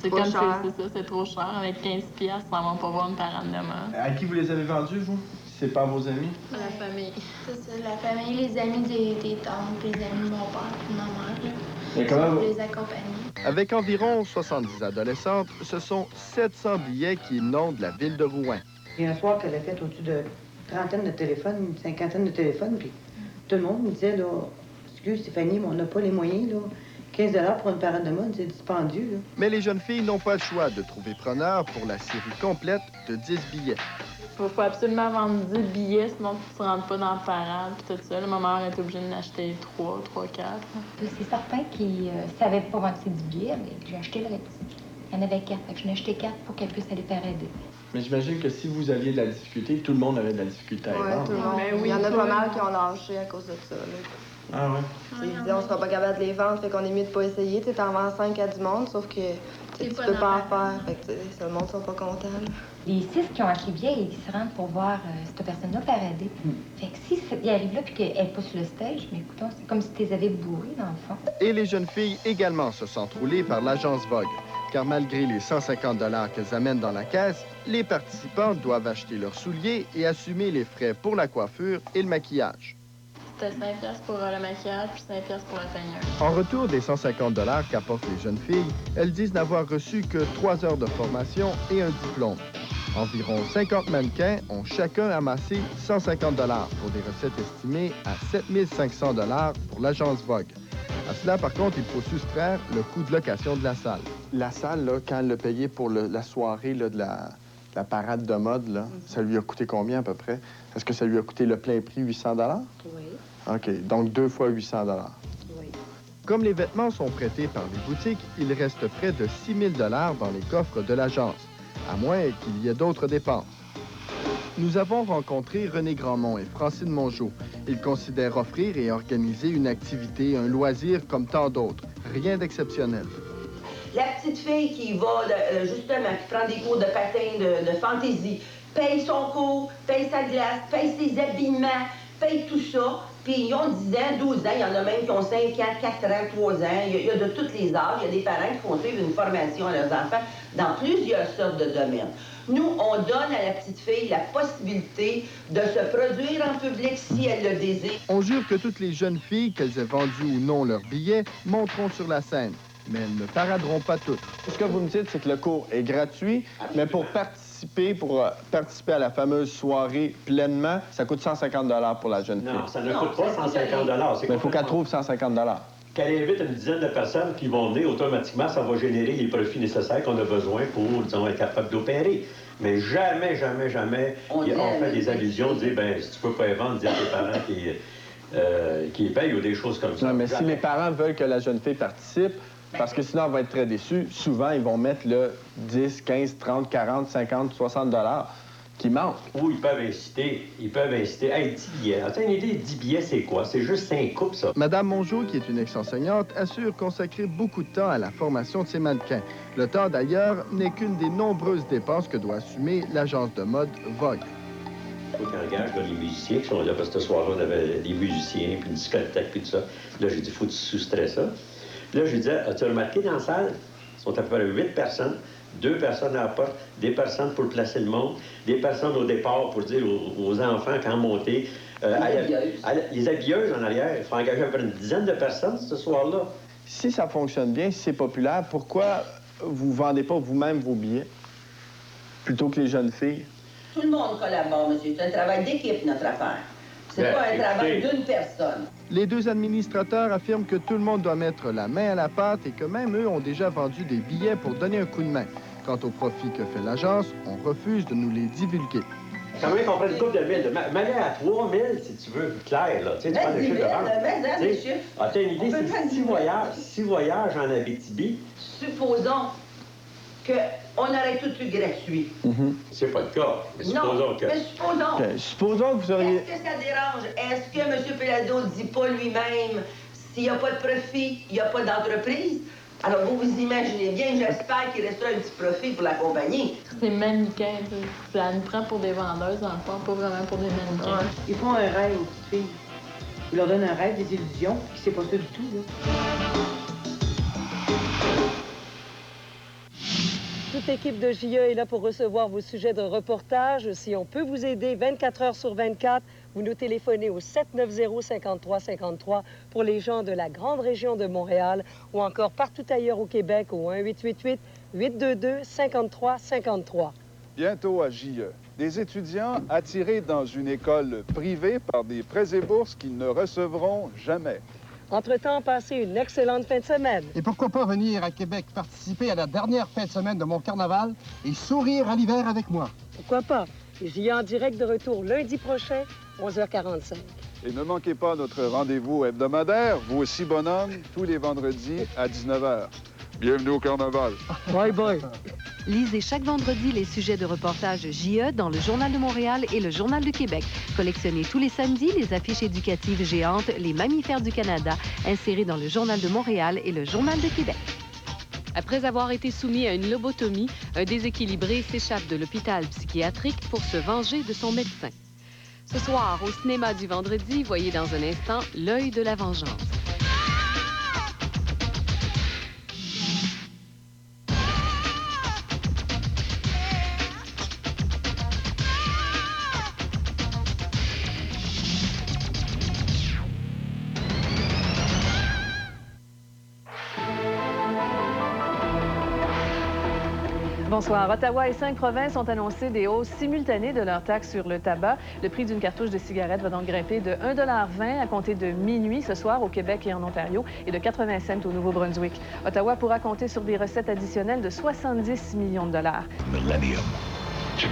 Speaker 10: C'est comme c'est ça, c'est trop cher. Avec 15 piastres, ça va pas voir une parade de mode.
Speaker 22: À qui vous les avez vendus, vous? C'est pas vos amis?
Speaker 16: La famille. C'est ça, la famille, les amis des tantes, les amis de mon père et de ma mère. Là.
Speaker 9: Et comment
Speaker 16: vous les accompagner.
Speaker 9: Avec environ 70 adolescentes, ce sont 700 billets qui inondent la ville de Rouen.
Speaker 24: Il y a un soir qu'elle a fait au-dessus de 30 de téléphones, une 50 de téléphones, puis tout le monde me disait, là, excuse Stéphanie, mais on n'a pas les moyens, là. 15 $ pour une parade de mode, c'est dispendieux, là.
Speaker 9: Mais les jeunes filles n'ont pas le choix de trouver preneur pour la série complète de 10 billets.
Speaker 10: Il faut absolument vendre 10 billets, sinon tu ne rentres pas dans la parade et tout ça. Ma mère est obligée d'en acheter 3, 4.
Speaker 26: C'est certain qu'ils ne savaient pas vendre ces 10 billets, mais j'ai acheté le reste. Il y en avait 4, fait que j'en ai acheté 4 pour qu'elle puisse aller parader.
Speaker 22: Mais j'imagine que si vous aviez de la difficulté, tout le monde avait de la difficulté à y vendre.
Speaker 16: Tout le monde.
Speaker 10: Ben oui,
Speaker 16: il y en a pas mal qui ont lâché à cause de ça. Là.
Speaker 22: Ah ouais?
Speaker 16: Ils disaient on sera pas capable de les vendre, fait qu'on est mieux de pas essayer. Tu t'en vends 5 à du monde, sauf que tu peux pas en faire. Fait que le monde sont pas contents.
Speaker 26: Les 6 qui ont acheté le billet, ils se rendent pour voir cette personne-là parader. Fait que si il arrive là puis qu'elle pousse le stage, mais écoutons, c'est comme si tu les avais bourrés dans le fond.
Speaker 9: Et les jeunes filles également se sentent roulées par l'agence Vogue. car malgré les 150 $ qu'elles amènent dans la caisse, les participants doivent acheter leurs souliers et assumer les frais pour la coiffure et le maquillage.
Speaker 10: C'était 5$ pour le maquillage puis 5$ pour la peigneur.
Speaker 9: En retour des 150 $ qu'apportent les jeunes filles, elles disent n'avoir reçu que 3 heures de formation et un diplôme. Environ 50 mannequins ont chacun amassé 150 $ pour des recettes estimées à 7 500 $ pour l'agence Vogue. À cela, par contre, il faut soustraire le coût de location de la salle. La salle, là, quand elle l'a payé pour la soirée là, de la parade de mode, là, ça lui a coûté combien à peu près? Est-ce que ça lui a coûté le plein prix, 800 $?
Speaker 8: Oui.
Speaker 9: OK, donc 2 fois 800 $.
Speaker 8: Oui.
Speaker 9: Comme les vêtements sont prêtés par les boutiques, il reste près de 6 000 $ dans les coffres de l'agence, à moins qu'il y ait d'autres dépenses. Nous avons rencontré René Grandmont et Francine Mongeau. Ils considèrent offrir et organiser une activité, un loisir comme tant d'autres. Rien d'exceptionnel.
Speaker 1: La petite fille qui va, justement, qui prend des cours de patin, de fantaisie, paye son cours, paye sa glace, paye ses habillements, paye tout ça. Puis ils ont 10 ans, 12 ans, il y en a même qui ont 5 ans, 4 ans, 3 ans. Il y a de tous les âges. Il y a des parents qui font suivre une formation à leurs enfants dans plusieurs sortes de domaines. Nous, on donne à la petite fille la possibilité de se produire en public si elle le désire.
Speaker 9: On jure que toutes les jeunes filles, qu'elles aient vendu ou non leurs billets, monteront sur la scène. Mais elles ne paraderont pas toutes. Ce que vous me dites, c'est que le cours est gratuit, mais pour participer à la fameuse soirée pleinement, ça coûte 150 $ pour la jeune fille.
Speaker 3: Non, ça ne coûte pas 150 $.
Speaker 9: Mais il faut qu'elle trouve 150 $.
Speaker 3: Qu'elle invite une dizaine de personnes qui vont venir, automatiquement, ça va générer les profits nécessaires qu'on a besoin pour, disons, être capable d'opérer. Mais jamais, jamais, jamais, on fait des allusions, dire, ben si tu peux pas les vendre, dire à tes parents qui payent ou des choses comme ça.
Speaker 9: Non, mais
Speaker 3: jamais.
Speaker 9: Si les parents veulent que la jeune fille participe, parce que sinon elle va être très déçue, souvent ils vont mettre le 10, 15, 30, 40, 50, 60 $ qui manquent.
Speaker 3: Ou ils peuvent inciter. Hey, 10 billets. As-tu une idée, 10 billets, c'est quoi? C'est juste 5 coupes, ça.
Speaker 9: Madame Mongeau, qui est une ex-enseignante, assure consacrer beaucoup de temps à la formation de ses mannequins. Le temps, d'ailleurs, n'est qu'une des nombreuses dépenses que doit assumer l'agence de mode Vogue.
Speaker 3: Il faut qu'ils engagent les musiciens qui sont là, parce que ce soir-là, on avait des musiciens, puis une discothèque, puis tout ça. Là, j'ai dit, il faut que tu soustrais ça. Là, je lui disais, as-tu remarqué dans la salle? Ils sont à peu près 8 personnes. 2 personnes à la porte, des personnes pour placer le monde, des personnes au départ pour dire aux enfants quand monter. Les habilleuses en arrière, il faut engager à peu près une dizaine de personnes ce soir-là.
Speaker 9: Si ça fonctionne bien, si c'est populaire, pourquoi vous ne vendez pas vous-même vos billets plutôt que les jeunes filles?
Speaker 1: Tout le monde collabore, monsieur. C'est un travail d'équipe, notre affaire. C'est pas un travail d'une personne.
Speaker 9: Les deux administrateurs affirment que tout le monde doit mettre la main à la pâte et que même eux ont déjà vendu des billets pour donner un coup de main. Quant au profit que fait l'agence, on refuse de nous les divulguer.
Speaker 3: Quand même qu'on prenne une couple de 1000, mais à 3000 si tu veux, clair, là. Tu sais, tu prends le chiffre de vente. T'as une idée, c'est 6 voyages en Abitibi.
Speaker 1: Supposons qu'on aurait tout eu gratuit.
Speaker 3: C'est pas le cas. Mais supposons que...
Speaker 1: Mais supposons.
Speaker 9: Okay. Supposons que vous auriez...
Speaker 1: Est-ce que ça dérange? Est-ce que M. Pelado ne dit pas lui-même s'il n'y a pas de profit, il n'y a pas d'entreprise? Alors, vous vous imaginez bien, j'espère qu'il restera un petit profit pour la compagnie.
Speaker 10: C'est mannequin, ça nous prend pour des vendeuses, dans le fond, pas vraiment pour des mannequins.
Speaker 24: Ouais. Ils font un rêve aux petites filles. Ils leur donnent un rêve, des illusions, puis c'est pas ça du tout, là.
Speaker 8: Toute l'équipe de JE est là pour recevoir vos sujets de reportage. Si on peut vous aider 24 heures sur 24, vous nous téléphonez au 790-5353 pour les gens de la grande région de Montréal ou encore partout ailleurs au Québec au 1-888-822-5353.
Speaker 5: Bientôt à JE, des étudiants attirés dans une école privée par des prêts et bourses qu'ils ne recevront jamais.
Speaker 8: Entre-temps, passez une excellente fin de semaine.
Speaker 7: Et pourquoi pas venir à Québec participer à la dernière fin de semaine de mon carnaval et sourire à l'hiver avec moi?
Speaker 8: Pourquoi pas? JE en direct de retour lundi prochain, 11h45.
Speaker 5: Et ne manquez pas notre rendez-vous hebdomadaire, vous aussi bonhomme, tous les vendredis à 19h. Bienvenue au carnaval.
Speaker 8: Bye bye.
Speaker 13: Lisez chaque vendredi les sujets de reportage JE dans le Journal de Montréal et le Journal de Québec. Collectionnez tous les samedis les affiches éducatives géantes, les mammifères du Canada, insérées dans le Journal de Montréal et le Journal de Québec. Après avoir été soumis à une lobotomie, un déséquilibré s'échappe de l'hôpital psychiatrique pour se venger de son médecin. Ce soir, au cinéma du vendredi, voyez dans un instant L'œil de la vengeance.
Speaker 6: Bonsoir. Ottawa et 5 provinces ont annoncé des hausses simultanées de leurs taxes sur le tabac. Le prix d'une cartouche de cigarette va donc grimper de 1,20 $ à compter de minuit ce soir au Québec et en Ontario et de 80 cents au Nouveau-Brunswick. Ottawa pourra compter sur des recettes additionnelles de 70 millions de dollars.
Speaker 2: Millennium.